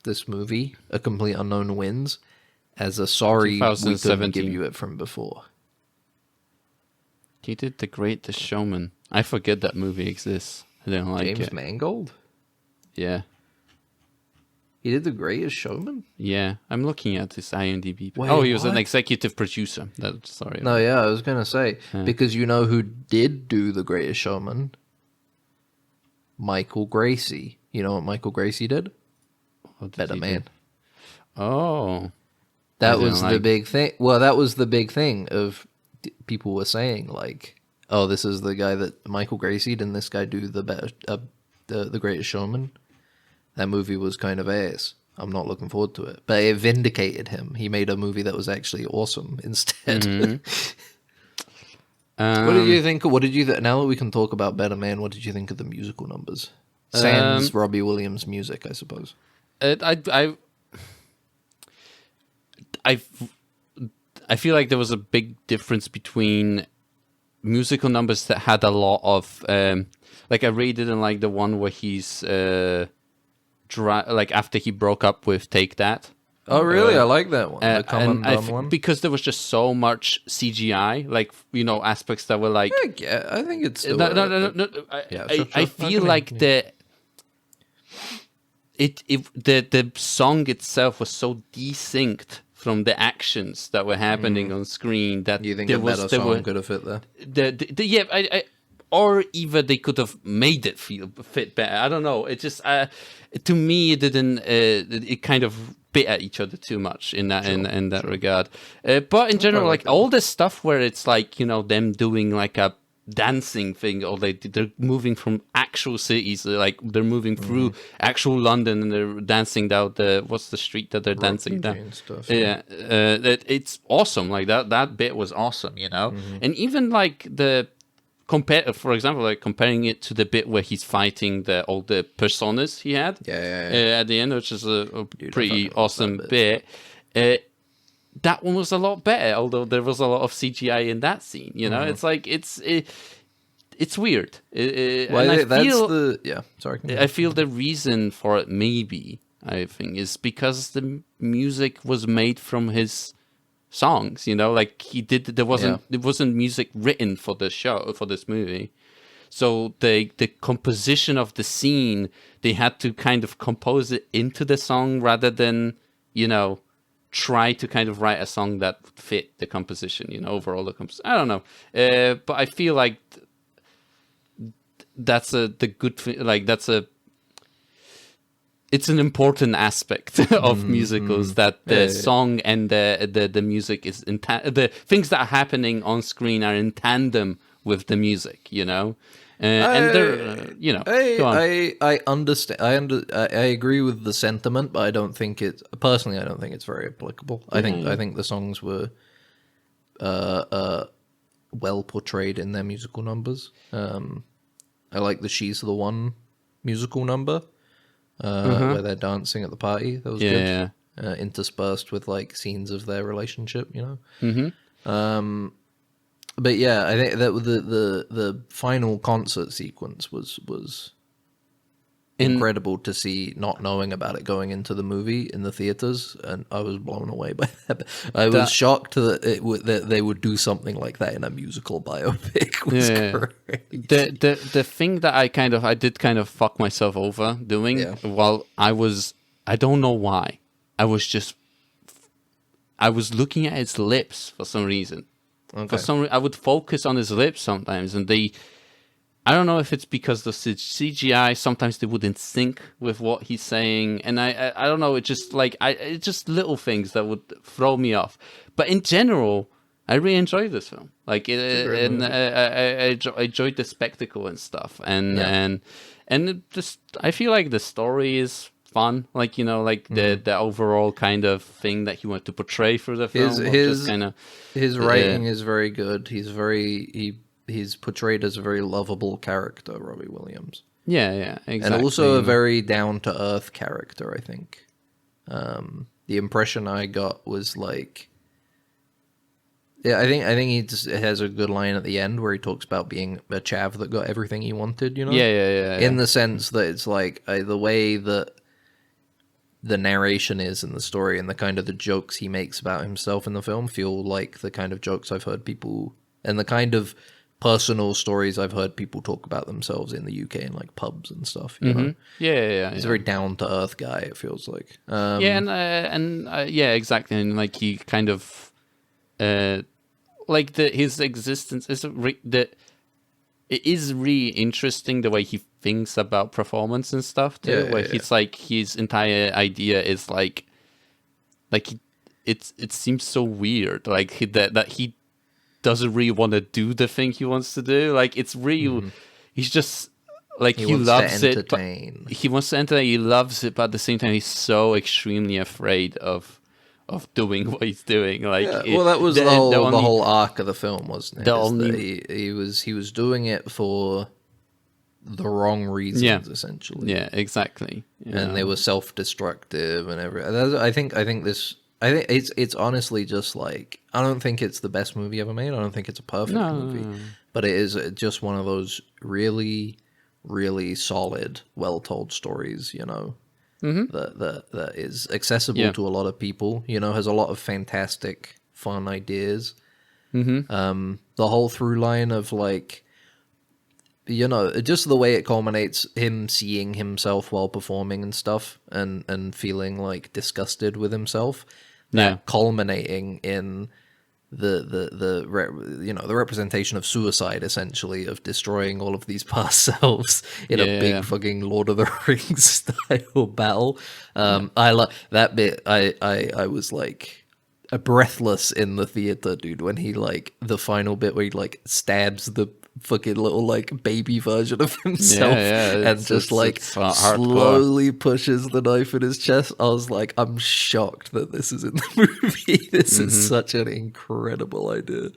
this movie, A Complete Unknown, wins as a sorry we couldn't 2017. give you it from before. He did The Greatest Showman. I forget that movie exists. I don't like James it. Mangold? Yeah. He did The Greatest Showman? Yeah, I'm looking at his IMDb. Wait, oh, he was an what? executive producer. Sorry. No, yeah, I was going to say, because you know who did do The Greatest Showman? Michael Gracie. You know what Michael Gracie did? What did Better he Man. do? Oh. That I was didn't the like- big thing. Well, that was the big thing of people were saying like, "Oh, this is the guy that Michael Gracie didn't this guy do the Greatest Showman?" That movie was kind of ass. I'm not looking forward to it, but it vindicated him. He made a movie that was actually awesome instead. What did you think? What did you now that we can talk about Better Man? What did you think of the musical numbers? Sans Robbie Williams music, I suppose. I feel like there was a big difference between musical numbers that had a lot of like I really didn't like the one where he's like after he broke up with Take That. Oh really? I like that one. The And one. because there was just so much CGI, like aspects that were like. Yeah, I think it's still No. I feel like the song itself was so desynced from the actions that were happening on screen that you think a better song could have fit there? Or even they could have made it fit better. I don't know. It just to me it didn't. It kind of bit at each other too much in that in that regard. But in general, like all this stuff where it's like them doing like a dancing thing, or they're moving from actual cities, like they're moving through actual London and they're dancing down what's the street that they're dancing down. Stuff, It's awesome. Like that bit was awesome, and even like for example, like comparing it to the bit where he's fighting all the personas he had at the end, which is a pretty awesome bit. That one was a lot better, although there was a lot of CGI in that scene. It's like it's weird. I feel the reason for it, maybe I think, is because the music was made from his songs. Like he did. It wasn't music written for the show, for this movie. So the composition of the scene, they had to kind of compose it into the song rather than try to kind of write a song that fit the composition, overall the composition. I don't know, but I feel like that's the good thing. Like it's an important aspect of musicals that the song and the music is the things that are happening on screen are in tandem with the music, and I understand. I agree with the sentiment, but I don't think it's very applicable. I think the songs were well portrayed in their musical numbers. I like the "She's the One" musical number where they're dancing at the party. That was good. Interspersed with like scenes of their relationship, But yeah, I think that the final concert sequence was incredible to see, not knowing about it going into the movie in the theaters, and I was blown away by that. I was shocked that they would do something like that in a musical biopic. It was great. The thing that I did kind of fuck myself over doing while I don't know why, I was looking at his lips for some reason. Okay. For some reason, I would focus on his lips sometimes, and I don't know if it's because the CGI sometimes they wouldn't sync with what he's saying, and I don't know. It's just like it's just little things that would throw me off. But in general, I really enjoyed this film. Like, I enjoyed the spectacle and stuff, and I feel like the story is fun. Like the overall kind of thing that he wanted to portray through the film. His writing is very good. He's portrayed as a very lovable character, Robbie Williams. Yeah, exactly. And also a very down-to-earth character, I think. The impression I got was like... Yeah, I think he just has a good line at the end where he talks about being a chav that got everything he wanted, Yeah. In the sense that it's like the way that the narration is in the story and the kind of the jokes he makes about himself in the film feel like the kind of jokes I've heard people... And the kind of personal stories I've heard people talk about themselves in the UK in like pubs and stuff. You know? Yeah. He's a very down to earth guy. It feels like. Yeah, exactly. And like he kind of, like his existence is it is really interesting the way he thinks about performance and stuff too. He's like his entire idea is like it seems so weird. Like that he doesn't really want to do the thing he wants to do. Like it's real. He's just like he wants loves to it. But entertain. he wants to entertain. He loves it, but at the same time, he's so extremely afraid of doing what he's doing. Like, Yeah, well, that was the only, whole arc of the film, wasn't it? the Is that only- he was doing it for the wrong reasons, essentially. Yeah, exactly. And they were self-destructive and everything. I think it's honestly just like, I don't think it's the best movie ever made. I don't think it's a perfect movie, but it is just one of those really, really solid, well-told stories. You know, that is accessible to a lot of people. You know, has a lot of fantastic, fun ideas. The whole through line of like, you know, just the way it culminates, him seeing himself while performing and stuff, and feeling like disgusted with himself, that culminating in the representation of suicide, essentially, of destroying all of these past selves in a big fucking Lord of the Rings style battle. I love that bit. I was like breathless in the theater, dude, when he like the final bit where he like stabs the fucking little like baby version of himself and just like slowly pushes the knife in his chest. I was like, I'm shocked that this is in the movie. This is such an incredible idea.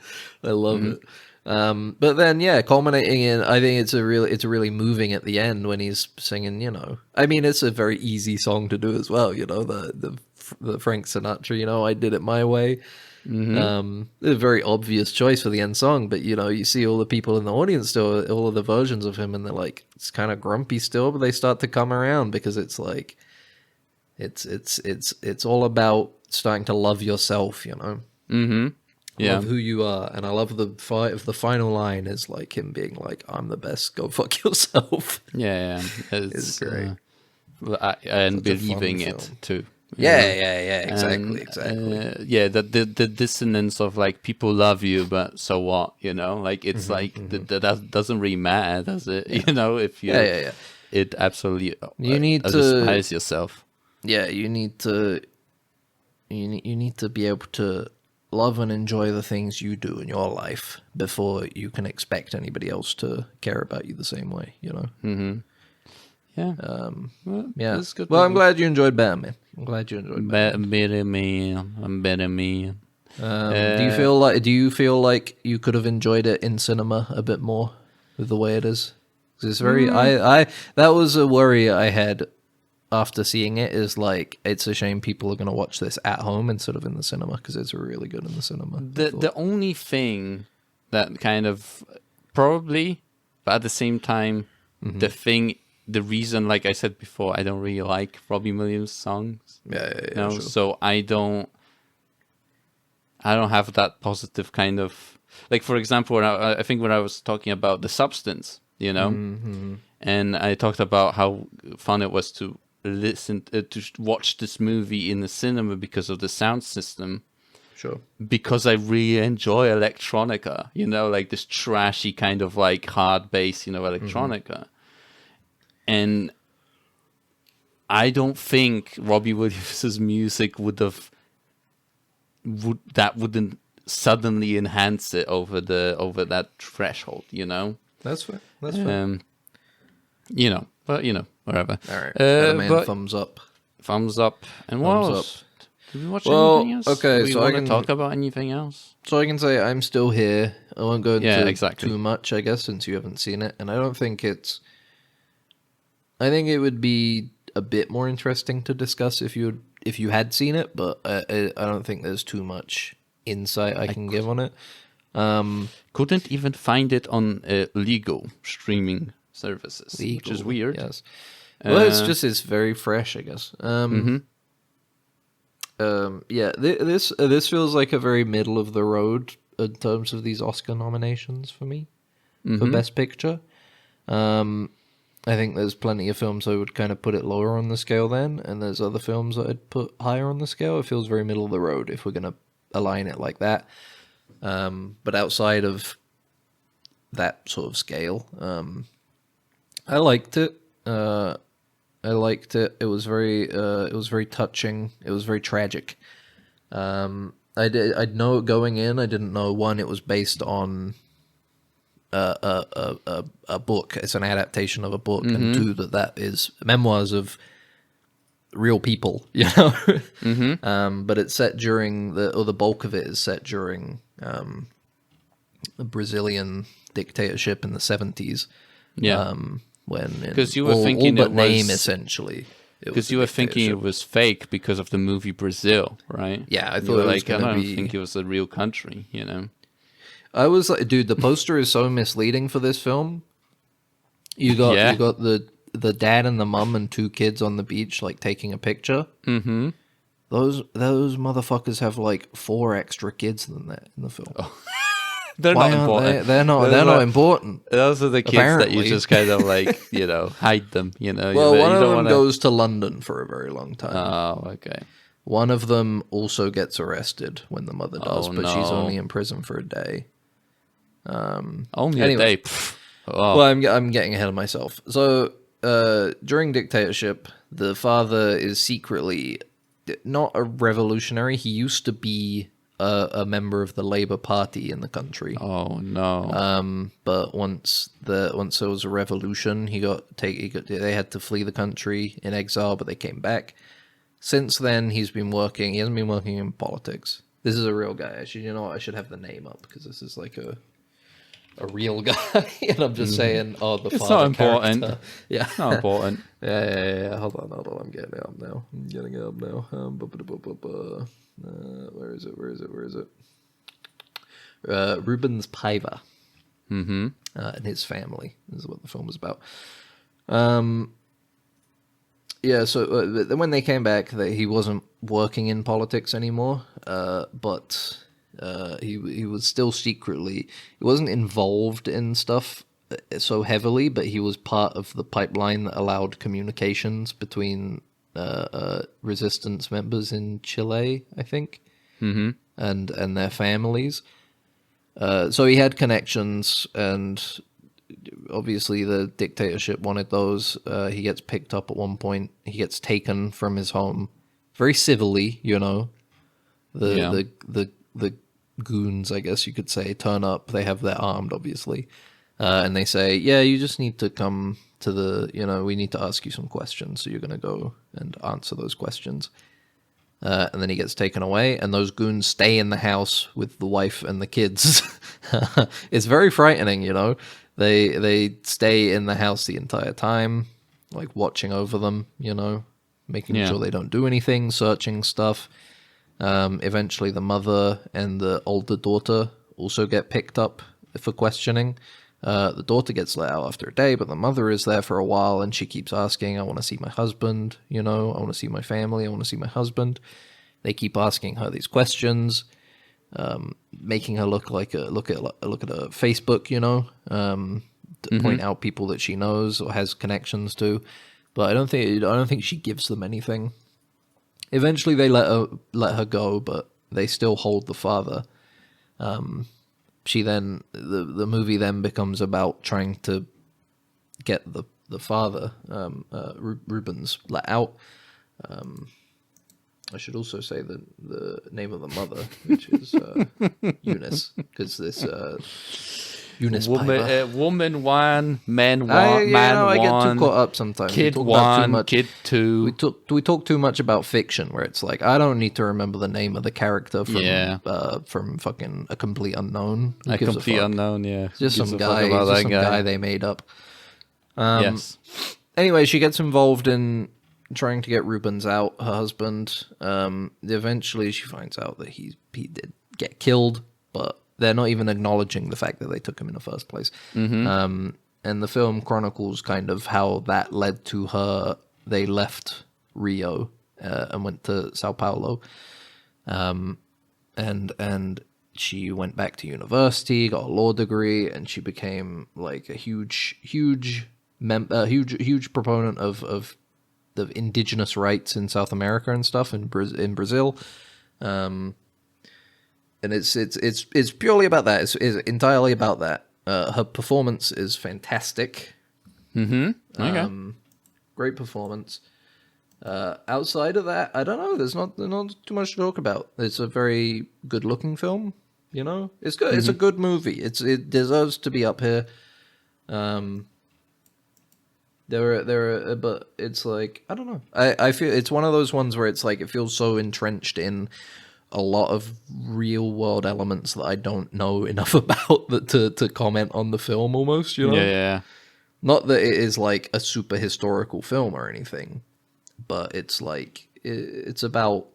I love it. But then culminating in, I think it's really moving at the end when he's singing, you know, I mean, it's a very easy song to do as well, you know, the Frank Sinatra, you know, I Did It My Way. A very obvious choice for the end song, but you know, you see all the people in the audience still, all of the versions of him, and they're like, it's kind of grumpy still, but they start to come around because it's like, it's all about starting to love yourself, you know. Love who you are. And I love the final line is like him being like, I'm the best, go fuck yourself. It's great. And believing it too. Exactly. The dissonance of like, people love you, but so what, you know, like it's that doesn't really matter, does it? You know, if you it absolutely you need to despise yourself. You need to be able to love and enjoy the things you do in your life before you can expect anybody else to care about you the same way, you know. That's good. Well, I'm glad you enjoyed Batman. I'm glad you enjoyed Batman. Better man. Do you feel like you could have enjoyed it in cinema a bit more with the way it is? 'Cause it's very. I that was a worry I had after seeing it. Is like, it's a shame people are going to watch this at home instead of in the cinema, because it's really good in the cinema. The only thing that kind of probably, but at the same time, the reason, like I said before, I don't really like Robbie Williams songs. Sure. So I don't have that positive kind of, like, for example, I think when I was talking about The Substance, you know, and I talked about how fun it was to listen to watch this movie in the cinema because of the sound system. Sure. Because I really enjoy electronica, you know, like this trashy kind of like hard bass, you know, electronica. And I don't think Robbie Williams' music wouldn't suddenly enhance it over that threshold, you know. That's fair. That's fair. You know, but you know, whatever. All right. But thumbs up. Thumbs up. And what else? Did we watch anything else? Okay, Do we so want I can to talk about anything else. So I can say I'm still here. I won't go into too much, I guess, since you haven't seen it, and I don't think it's. I think it would be a bit more interesting to discuss if you had seen it, but I don't think there's too much insight I can give on it. Couldn't even find it on legal streaming services, which is weird. Yes. Well, it's very fresh, I guess. This feels like a very middle of the road in terms of these Oscar nominations for me for Best Picture. I think there's plenty of films I would kind of put it lower on the scale then, and there's other films that I'd put higher on the scale. It feels very middle of the road if we're going to align it like that. But outside of that sort of scale, I liked it. It was very touching. It was very tragic. I I'd know going in. I didn't know, one, it was based on a book. It's an adaptation of a book, and two, that is memoirs of real people. You know, but it's set during the bulk of it is set during the Brazilian dictatorship in the 70s. Yeah. When Because you were all thinking but it name was- essentially. Because you were thinking it was fake because of the movie Brazil, right? Yeah, I You thought were it was like, I gonna don't be. think it was a real country, you know? I was like, dude, the poster is so misleading for this film. You got Yeah. the dad and the mum and two kids on the beach, like taking a picture. Mm-hmm. Those motherfuckers have like 4 extra kids than that in the film. They're Why not aren't important. they? They're not Those important. are the kids that you Apparently. just kind of like, hide them, Well, one you of don't them wanna- goes to London for a very long time. Oh, okay. One of them also gets arrested when the mother does, Oh, but she's no. only in prison for a day. Only Anyway. a day. Pfft. Oh. Well, I'm getting ahead of myself. So, during dictatorship, the father is secretly not a revolutionary. He used to be a member of the Labour Party in the country. Oh, no. But once there was a revolution, they had to flee the country in exile, but they came back. Since then, he hasn't been working in politics. This is a real guy. Actually, you know what? I should have the name up because this is like a real guy, and I'm just saying, the It's father not important. character. Yeah, Not important. yeah. Hold on. I'm getting it up now. Where is it? Rubens Paiva. Mm-hmm. And his family. This is what the film was about. Yeah, so then when they came back, he wasn't working in politics anymore, but he was still secretly... He wasn't involved in stuff so heavily, but he was part of the pipeline that allowed communications between resistance members in Chile, I think, and their families. So he had connections, and obviously the dictatorship wanted those. He gets picked up at one point. He gets taken from his home, very civilly, you know. The goons, I guess you could say, turn up. They're armed, obviously, and they say, "Yeah, you just need to come to we need to ask you some questions. So you're gonna go and answer those questions." And then he gets taken away, and those goons stay in the house with the wife and the kids. It's very frightening, you know. They stay in the house the entire time, like watching over them, you know, making sure they don't do anything, searching stuff. Eventually, the mother and the older daughter also get picked up for questioning. The daughter gets let out after a day, but the mother is there for a while, and she keeps asking, "I want to see my husband, you know, I want to see my family, I want to see my husband." They keep asking her these questions, making her look at a Facebook, you know, to point out people that she knows or has connections to. But I don't think she gives them anything. Eventually, they let her go, but they still hold the father. The movie then becomes about trying to get the father, Rubens, let out. I should also say the name of the mother, which is Eunice, because this Eunice Paiva. Woman one, man one, I get too caught up sometimes. Kid we talk about too one, much. kid two. We talk too much about fiction, where it's like I don't need to remember the name of the character from fucking A Complete Unknown. Who A gives complete fuck? unknown, yeah. Just Gives some a fuck guy. about Just that some guy they made up. Yes. Anyway, she gets involved in trying to get Rubens out, her husband. Eventually, she finds out that he did get killed, but they're not even acknowledging the fact that they took him in the first place. And the film chronicles kind of how that led to her. They left Rio and went to Sao Paulo, and she went back to university, got a law degree, and she became like a huge proponent of the indigenous rights in South America and stuff in Brazil. And it's purely about that. It's entirely about that. Her performance is fantastic. Okay. Great performance. Outside of that, I don't know. There's not too much to talk about. It's a very good looking film. You know, it's good. It's a good movie. It deserves to be up here. But it's like I don't know. I feel it's one of those ones where it's like it feels so entrenched in a lot of real world elements that I don't know enough about to comment on the film. Almost, you know. Yeah. Not that it is like a super historical film or anything, but it's like it's about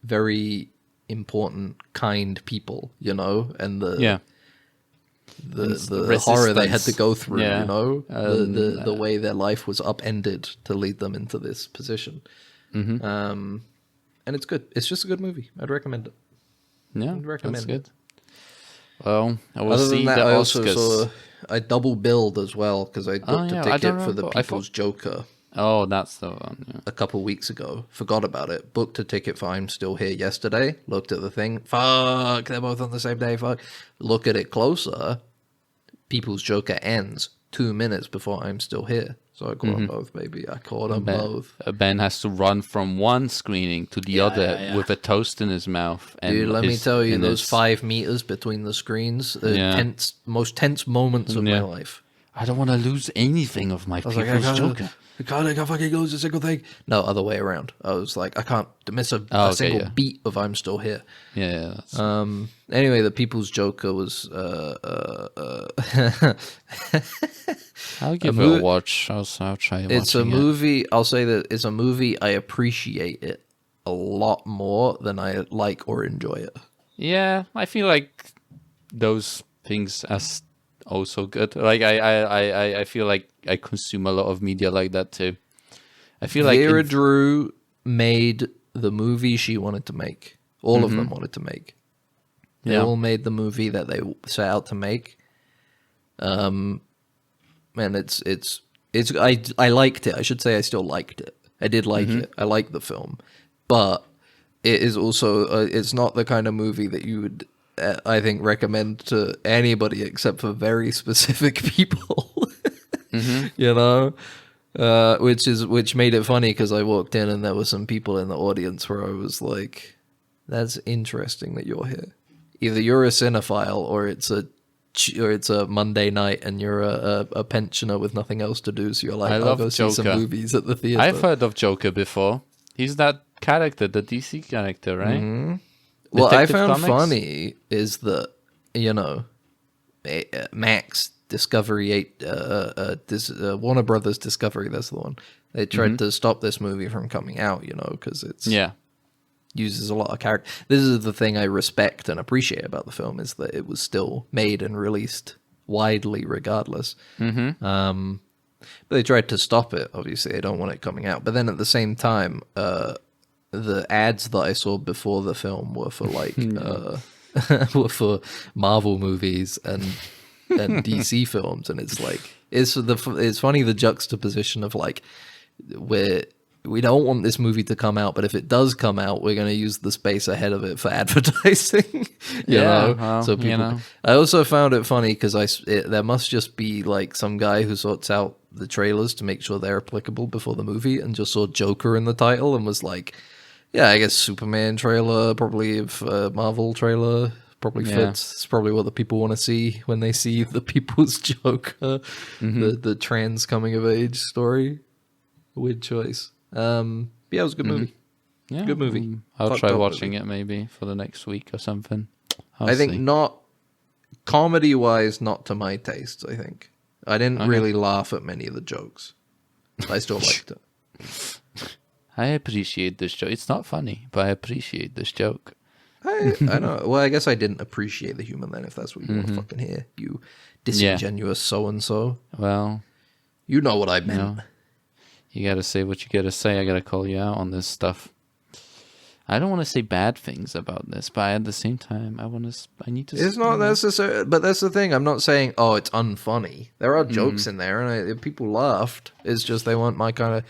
very important, kind people, you know, and the horror they had to go through, you know, the way their life was upended to lead them into this position. And it's good. It's just a good movie. I'd recommend it. Yeah, I'd recommend that's it. good. Well, I will Other see than that, the I also Oscars. I double billed as well because I booked yeah, a I ticket don't for the remember. I People's Joker Oh, that's the one. Yeah. a couple weeks ago. Forgot about it. Booked a ticket for I'm Still Here yesterday. Looked at the thing. Fuck, they're both on the same day. Fuck. Look at it closer. People's Joker ends 2 minutes before I'm Still Here. So I caught them both, baby. I caught them both. Ben has to run from one screening to the other with a toast in his mouth. And Dude, let me tell you, in those his- 5 meters between the screens, the Yeah. most tense moments of my Yeah. life. I don't want to lose anything of my I was like, People's Joker. I can't fucking lose a single thing. No, other way around. I was like, I can't miss a okay, single yeah. beat of I'm Still Here. Yeah, that's... Anyway, the People's Joker was I'll give it a watch. I'll try watching it's a movie. I'll say that it's a movie. I appreciate it a lot more than I like or enjoy it. Yeah, I feel like those things as also good. Like I feel like I consume a lot of media like that too. I feel like Vera Drew made the movie she wanted to make. All of them wanted to make. They Yeah. all made the movie that they set out to make. And I liked it. I should say I still liked it. I did like it. I liked the film, but it is also it's not the kind of movie that you would I think recommend to anybody except for very specific people. You know, which made it funny because I walked in and there were some people in the audience where I was like, "That's interesting that you're here. Either you're a cinephile or it's a Monday night and you're a pensioner with nothing else to do. So you're like, I I'll love go see some Joker. movies at the theater." I've heard of Joker before. He's that character, the DC character, right? What I Detective found Comics? funny is that, you know, Max Discovery 8, Warner Brothers Discovery, that's the one. They tried to stop this movie from coming out, you know, because it's Yeah. uses a lot of character. This is the thing I respect and appreciate about the film is that it was still made and released widely regardless. But they tried to stop it. Obviously, they don't want it coming out. But then at the same time, the ads that I saw before the film were for like were for Marvel movies and DC films, and it's like it's funny the juxtaposition of like we don't want this movie to come out, but if it does come out, we're going to use the space ahead of it for advertising. you know, well, so people. you know. I also found it funny because there must just be like some guy who sorts out the trailers to make sure they're applicable before the movie, and just saw Joker in the title and was like, "Yeah, I guess Superman trailer, probably if Marvel trailer." Probably fits. It's probably what the people want to see when they see the People's Joker, the trans coming of age story. Weird choice. Yeah, it was a good movie. Yeah. Good movie. I'll Fucked try up watching movie. it maybe for the next week or something. I think see. not comedy wise, not to my tastes. I think I didn't really laugh at many of the jokes. I still liked it. I appreciate this joke. It's not funny, but I appreciate this joke. I don't know. Well, I guess I didn't appreciate the humor then. If that's what you want to fucking hear, you disingenuous so and so. Well, You know what I meant. know. You gotta say what you gotta say. I gotta call you out on this stuff. I don't want to say bad things about this, but at the same time, I need to. It's not necessary, but that's the thing. I'm not saying, oh, it's unfunny. There are jokes in there, and people laughed. It's just they weren't my kind of.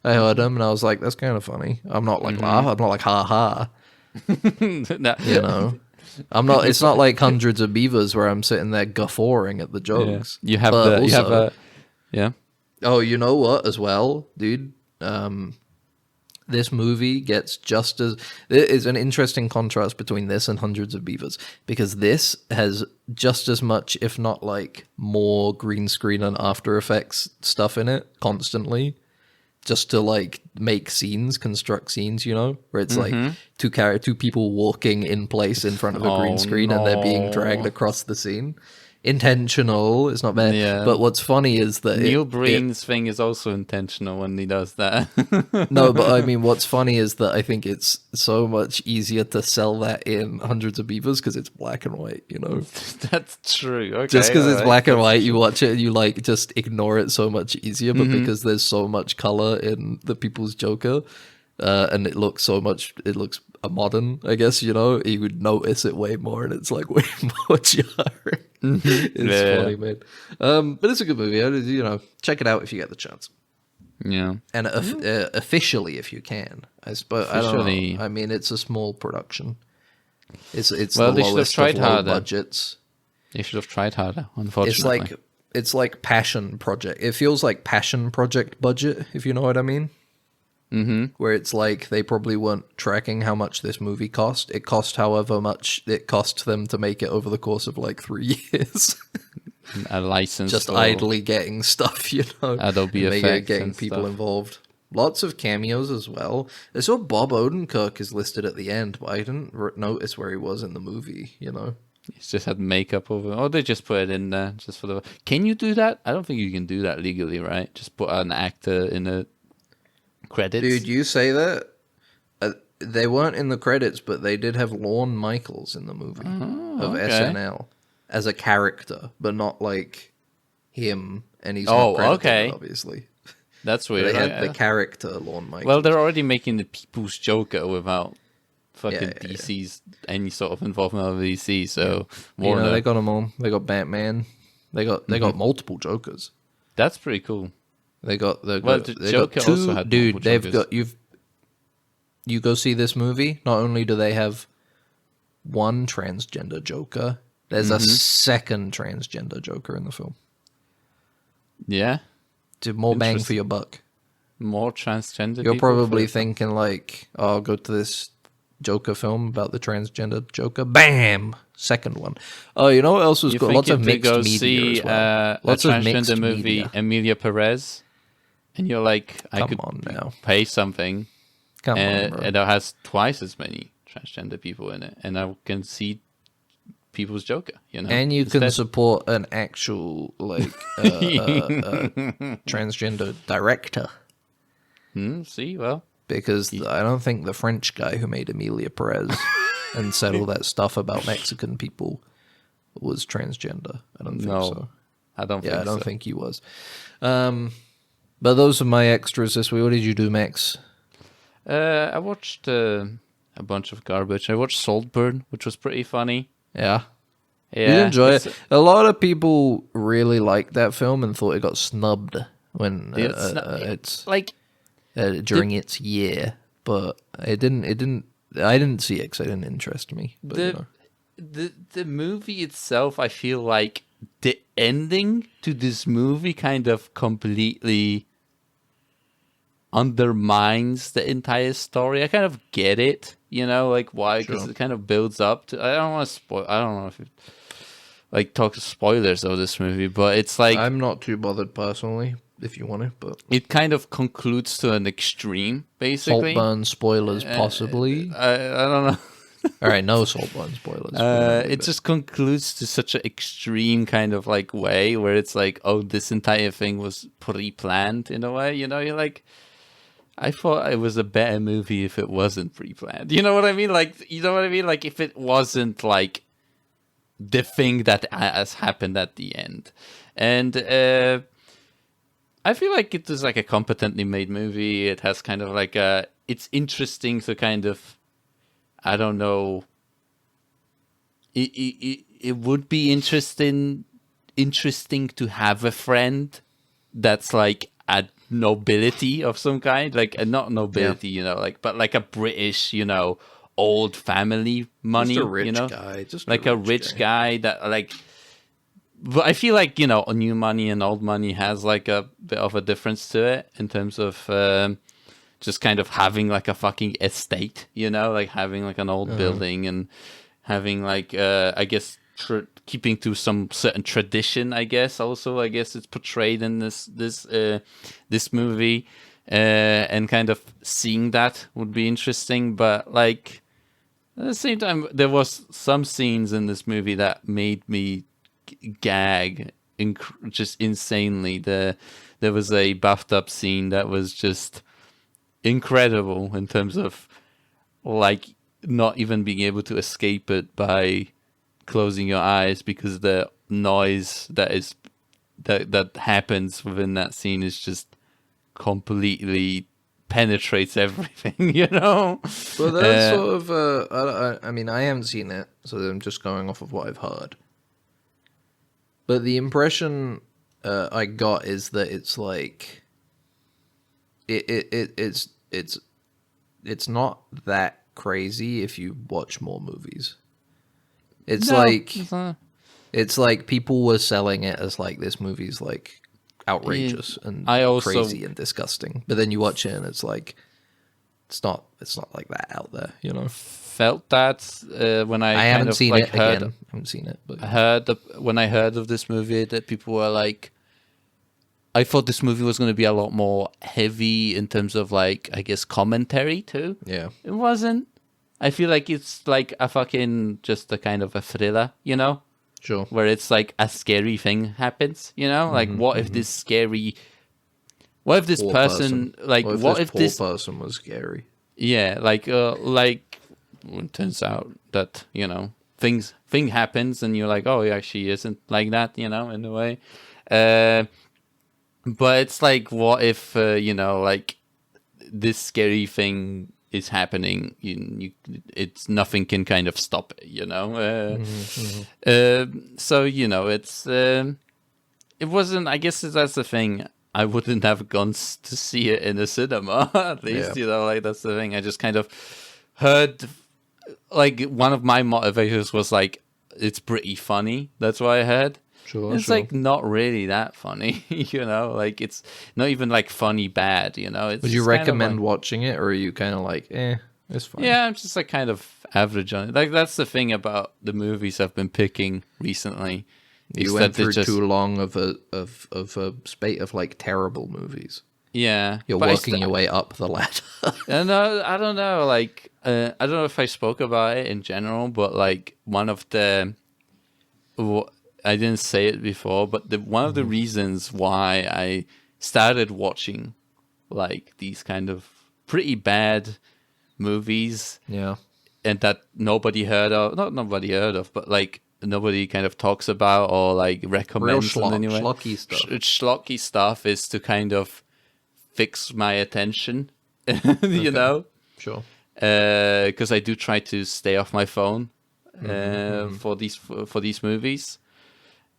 I heard them, and I was like, that's kind of funny. I'm not like laugh. I'm not like ha ha. No. You know, I'm not. It's not like Hundreds of Beavers where I'm sitting there guffawing at the Yeah. jokes. You have But you have also- a. Yeah. Oh, you know what? As well, dude. this movie gets just as... It is an interesting contrast between this and Hundreds of Beavers, because this has just as much, if not like more green screen and After Effects stuff in it constantly, just to like make scenes, construct scenes, you know, where it's like two people walking in place in front of a green screen and they're being dragged across the scene. Intentional, it's not bad. Yeah. But what's funny is that Neil Breen's thing is also intentional when he does that. no, but I mean, what's funny is that I think it's so much easier to sell that in Hundreds of Beavers because it's black and white, you know? That's true. Okay, Just because it's alright. black and white, you watch it and you like just ignore it so much easier. But because there's so much color in the People's Joker, and it looks modern, I guess, you know, you would notice it way more, and it's like way more jarring. It's funny, man. But it's a good movie. You know, check it out if you get the chance. Yeah. And officially, if you can, I suppose. I don't know. I mean, it's a small production. It's Well, the they should have lowest tried of low harder. budgets. They should have tried harder, unfortunately. It's like passion project. It feels like passion project budget, if you know what I mean. Mm-hmm. Where it's like they probably weren't tracking how much this movie cost. It cost however much it cost them to make it over the course of like 3 years. A license. Just for idly getting stuff, you know. Adobe and Effects getting and people stuff. involved. Lots of cameos as well. I saw Bob Odenkirk is listed at the end, but I didn't notice where he was in the movie, you know. He's just had makeup over. Oh, they just put it in there just for the. Can you do that? I don't think you can do that legally, right? Just put an actor in the credits. Dude, you say that? They weren't in the credits, but they did have Lorne Michaels in the movie of okay. SNL as a character, but not like him. And he's not credited, okay. obviously. That's But weird. they had the character Lorne Michaels. Well, they're already making the People's Joker without fucking Yeah. DC's any sort of involvement of DC. So you Warner, know, they got them all. They got Batman. They got multiple Jokers. that's pretty cool. They got Well, got, the they Joker got two. also had Dude, multiple they've Jokers. you go see this movie. Not only do they have one transgender Joker, there's a second transgender Joker in the film. Yeah, Did more bang for Interesting. your buck. more transgender. You're people probably for- thinking like, "Oh, I'll go to this Joker film about the transgender Joker." Bam, second one. Oh, you know what else was You good? think Lots of if mixed they go media see as well. Lots a of mixed transgender movie, media. Emilia Perez, and you're like, I Come could on now. pay something, Come on, bro. and it has twice as many transgender people in it, and I can see People's Joker. You know, And you can instead. support an actual like transgender director. See, well, Because I don't think the French guy who made Emilia Perez and said all that stuff about Mexican people was transgender. I don't think no, so. I don't. Yeah, think I don't so. think he was. But those are my extras this week. What did you do, Max? I watched a bunch of garbage. I watched Saltburn, which was pretty funny. Yeah. Yeah, Did you enjoy it's- it? A lot of people really liked that film and thought it got snubbed when it's like during its year, but it didn't. I didn't see it because it didn't interest me. But, you know. the movie itself. I feel like the ending to this movie kind of completely undermines the entire story. I kind of get it, you know, like why, because Sure. it kind of builds up to. I don't want to spoil. I don't know if it, like talk spoilers of this movie, but it's like I'm not too bothered personally. If you want to, but it kind of concludes to an extreme, basically. Saltburn spoilers possibly. I don't know. All right, no Saltburn spoilers. It just concludes to such an extreme kind of like way where it's like, oh, this entire thing was pre-planned in a way. You know, you're like, I thought it was a better movie if it wasn't pre-planned. You know what I mean? Like, you know what I mean? Like, if it wasn't like the thing that has happened at the end, and I feel like it is like a competently made movie. It has kind of like it's interesting to kind of, I don't know. It would be interesting to have a friend that's like a nobility of some kind, like not nobility, you know, like but like a British, you know, old family money, just a rich you know, guy, just like a rich guy that like. But I feel like, you know, new money and old money has like a bit of a difference to it in terms of just kind of having like a fucking estate, you know, like having like an old building and having like I guess keeping to some certain tradition. I guess it's portrayed in this movie, and kind of seeing that would be interesting. But like at the same time, there was some scenes in this movie that made me gag just insanely. There was a bathtub scene that was just incredible in terms of like not even being able to escape it by closing your eyes, because the noise that happens within that scene is just completely penetrates everything, you know. Well, that's sort of. I mean, I haven't seen it, so I'm just going off of what I've heard. But the impression I got is that it's like it's not that crazy if you watch more movies. It's like people were selling it as like this movie's like outrageous and crazy and disgusting. But then you watch it and it's like it's not like that out there, you know. Felt that when I haven't seen like it again. I haven't seen it, but when I heard of this movie that people were like, I thought this movie was going to be a lot more heavy in terms of like, I guess, commentary too. Yeah. It wasn't. I feel like it's like a fucking just a kind of a thriller, you know? Sure. Where it's like a scary thing happens, you know? Like what if this Poor person like what if this person was scary? Yeah, like it turns out that, you know, thing happens and you're like, oh, it actually isn't like that, you know, in a way. But it's like, what if, you know, like this scary thing is happening, it's nothing can kind of stop it, you know. So, you know, it wasn't. I guess that's the thing. I wouldn't have gone to see it in the cinema. At least, you know, like that's the thing. I just kind of heard, like, one of my motivators was like, it's pretty funny. That's why I heard. Sure, it's like not really that funny, you know. Like it's not even like funny bad, you know. It's Would you just kind of recommend like, watching it, or are you kind of like, it's fine? yeah, I'm just like kind of average on it. Like that's the thing about the movies I've been picking recently. You went through too long of a spate of like terrible movies. Yeah, You're working your way up the ladder. And I don't know. Like I don't know if I spoke about it in general, but like one of the, I didn't say it before, but one of the reasons why I started watching like these kind of pretty bad movies, Yeah. and that nobody heard of, not nobody heard of, but like nobody kind of talks about or like recommends in any way. Schlocky stuff. Schlocky stuff is to kind of fix my attention, you know? Sure. Because I do try to stay off my phone for these movies,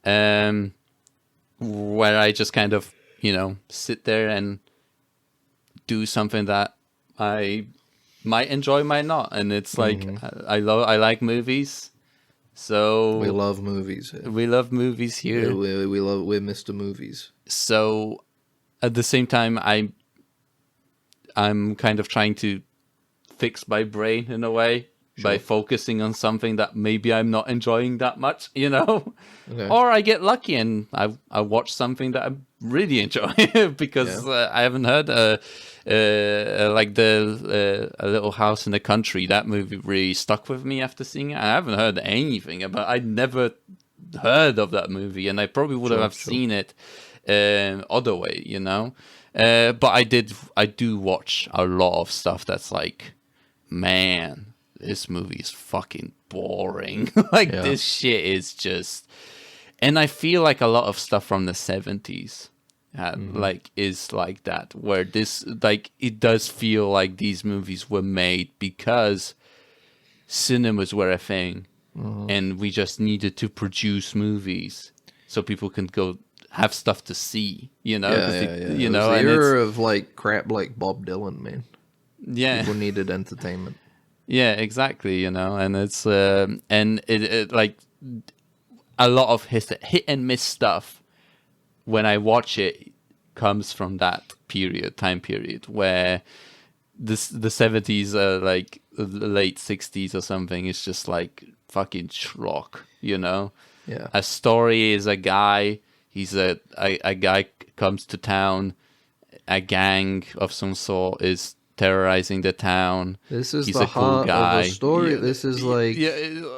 where I just kind of, you know, sit there and do something that I might enjoy, might not, and it's like I like movies, so We love movies. we love movies here. We're Mr. Movies. So at the same time, I'm kind of trying to fix my brain in a way by focusing on something that maybe I'm not enjoying that much, you know. Okay. Or I get lucky and I watch something that I really enjoy because I haven't heard like the A Little House in the Country. That movie really stuck with me after seeing it. I haven't heard anything about. I'd never heard of that movie, and I probably would have seen it other way, you know. But I do watch a lot of stuff that's like, man, this movie is fucking boring. Like this shit is just, and I feel like a lot of stuff from the 70s like is like that, where this, like, it does feel like these movies were made because cinemas were a thing and we just needed to produce movies so people can go have stuff to see, you know. You know, it was the and era of like crap like Bob Dylan, man. Yeah, People needed entertainment. Yeah, exactly. You know, and it's and it like a lot of hit and miss stuff when I watch it comes from that time period where the 70s, like the late 60s or something, is just like fucking schlock, you know? Yeah. A story is a guy, he's a guy comes to town, a gang of some sort is terrorizing the town. This is He's the a cool heart guy. of a story. Yeah, This is like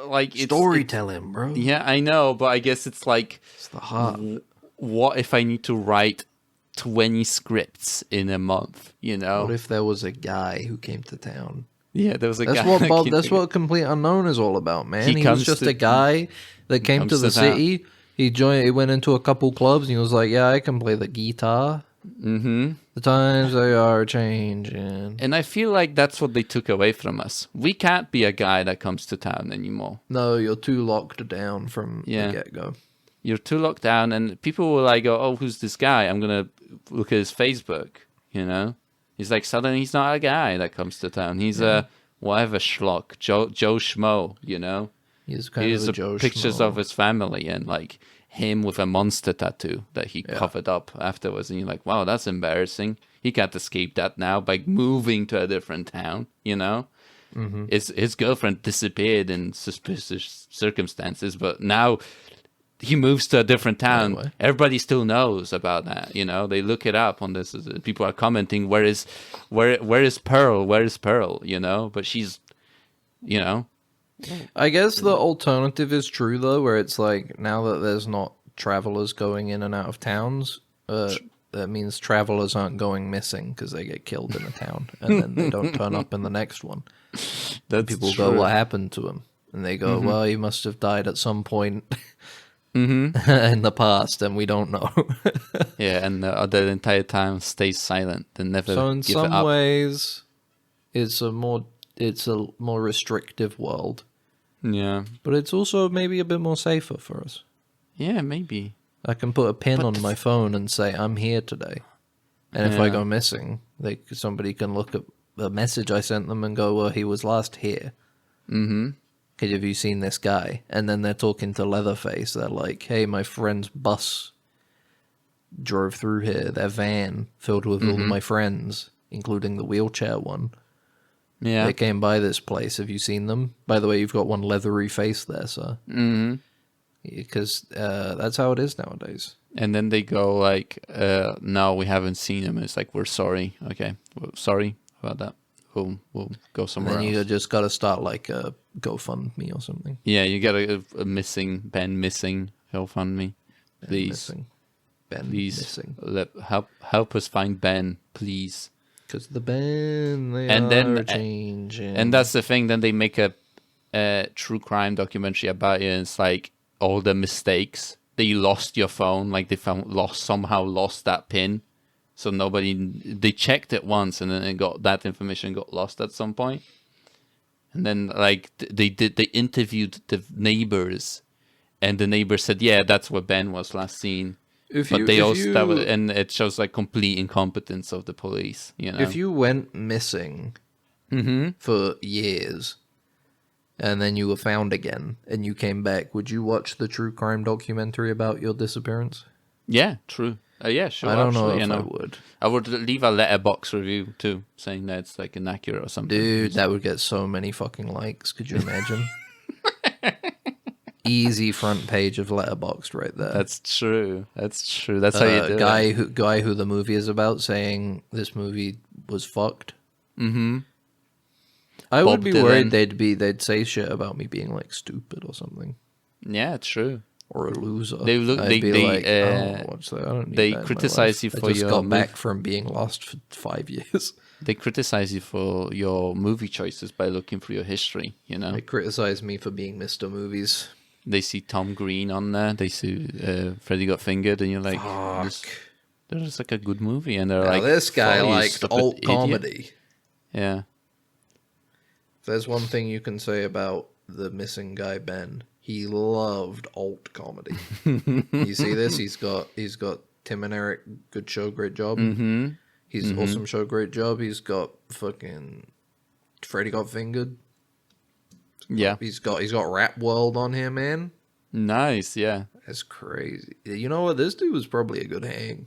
like it's storytelling, bro. yeah, I know, but I guess it's like, It's the heart. what if I need to write 20 scripts in a month, you know? What if there was a guy who came to town? Yeah, there was a That's guy. what that Bob. came That's to- what Complete Unknown is all about, man. He He was comes just to- a guy that came comes to the to town. city. He joined. He went into a couple clubs, and he was like, "Yeah, I can play the guitar." Mhm. The times they are changing. And I feel like that's what they took away from us. We can't be a guy that comes to town anymore. No, you're too locked down from Yeah. the get go. You're too locked down, and people will like go, "Oh, who's this guy?" I'm gonna look at his Facebook. You know, he's like, suddenly he's not a guy that comes to town. He's a whatever schlock, Joe Schmo. You know, He's kind he's of a Joe pictures Schmo. of his family and like him with a monster tattoo that he covered up afterwards, and you're like, wow, that's embarrassing. He can't escape that now by moving to a different town. You know. Mm-hmm. His girlfriend disappeared in suspicious circumstances, but now he moves to a different town. Anyway. Everybody still knows about that. You know, they look it up on this. People are commenting, where is Pearl? Where is Pearl? You know, but she's, you know, I guess the alternative is true though, where it's like now that there's not travelers going in and out of towns, that means travelers aren't going missing because they get killed in a town and then they don't turn up in the next one. that's People true. go, "What happened to him?" And they go, "Well, he must have died at some point in the past, and we don't know." Yeah, and the entire time stays silent and never So in give it some up. ways, it's a more restrictive world, Yeah, but it's also maybe a bit more safer for us. yeah, maybe. I can put a pin on my phone and say I'm here today, and if I Yeah. go missing, somebody can look at the message I sent them and go, "Well, he was last here. Mm-hmm. Have you seen this guy?" And then they're talking to Leatherface. They're like, "Hey, my friend's bus drove through here. Their van filled with all of my friends, including the wheelchair one. Yeah. They came by this place. Have you seen them? By the way, you've got one leathery face there, sir." Mm-hmm. Because that's how it is nowadays. And then they go like, "No, we haven't seen him." It's like, "We're sorry." Okay, well, sorry about that. We'll go And somewhere then you else. just got to start like a GoFundMe or something. Yeah, you got a missing Ben missing GoFundMe. Please, Missing. Ben please missing. help us find Ben, please. Because the Ben, they And are then- changing. And that's the thing. Then they make a true crime documentary about it. And it's like all the mistakes that you lost your phone, like they somehow lost that pin, so they checked it once, and then that information got lost at some point. And then like they interviewed the neighbors, and the neighbors said, yeah, that's where Ben was last seen. But they also and it shows like complete incompetence of the police. You know, if you went missing for years and then you were found again and you came back, would you watch the true crime documentary about your disappearance? yeah, true. Yeah, sure. I don't know actually, if you I would. I would leave a letterbox review too, saying that it's like inaccurate or something. Dude, that would get so many fucking likes. Could you imagine? Easy front page of Letterboxd right there. That's true. That's true. That's how you do it. Guy who the movie is about saying this movie was fucked. Mm-hmm. I Bob would be Dylan. worried they'd say shit about me being like stupid or something, Yeah, it's true. or a loser. They look- I'd they- be they, like, I don't wanna watch that. I don't need they that in my criticize life. you for I just your got move- back from being lost for 5 years. They criticize you for your movie choices by looking through your history. You know, They criticize me for being Mr. Movies. they see Tom Green on there. They see Freddy Got Fingered, and you're like, Fuck. "This is like a good movie." And they're Now like, this guy "Fuck, you liked stupid alt idiot." comedy. Yeah, If there's one thing you can say about the missing guy Ben, he loved alt comedy. You see this? He's got Tim and Eric, good show, great job. mm-hmm. He's awesome show, great job. He's got fucking Freddy Got Fingered. Yeah, He's got Rap World on here, man. nice. Yeah, That's crazy. You know what? This dude was probably a good hang.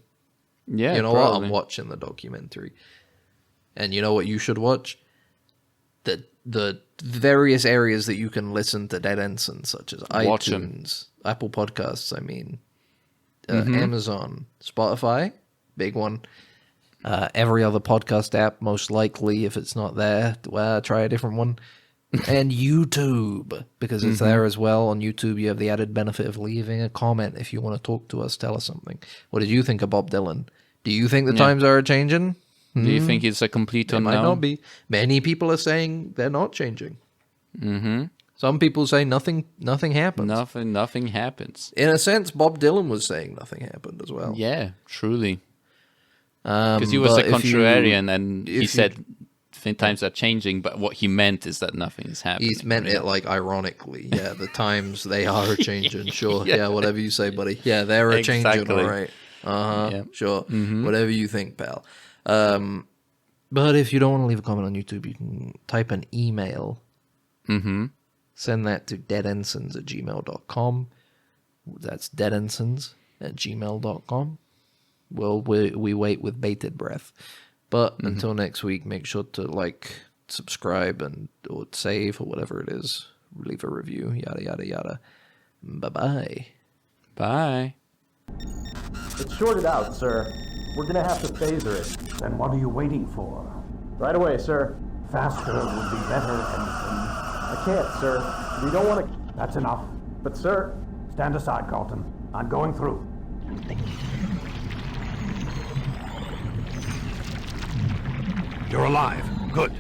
yeah. You know probably. what? I'm watching the documentary. And you know what you should watch? The various areas that you can listen to Dead Ensigns, such as Watch 'em. iTunes, Apple Podcasts, Amazon, Spotify, big one. Every other podcast app, most likely. If it's not there, well, try a different one. And YouTube, because it's there as well. On YouTube, you have the added benefit of leaving a comment if you want to talk to us, tell us something. What did you think of Bob Dylan? Do you think the times are changing? Do you think it's a complete It unknown? might not be. Many people are saying they're not changing. Some people say nothing happens. Nothing happens. In a sense, Bob Dylan was saying nothing happened as well. Yeah, truly. Because he was a but if you- contrarian, and he if you- said times are changing, but what he meant is that nothing is happening. He's meant it like ironically. Yeah, the times they are changing. Sure. Yeah, whatever you say, buddy. Yeah, they're a changing. Exactly. All right. Yeah. Sure. Whatever you think, pal. But if you don't want to leave a comment on YouTube, you can type an email. Send that to deadensigns@gmail.com. That's deadensigns@gmail.com. Well, we wait with bated breath. But until next week, make sure to subscribe, or save, or whatever it is. Leave a review, yada, yada, yada. Bye-bye. Bye. It's shorted out, sir. We're gonna have to phaser it. Then what are you waiting for? Right away, sir. Faster would be better, Ensign. I can't, sir. We don't want to... That's enough. But, sir... Stand aside, Carlton. I'm going through. You're alive. Good.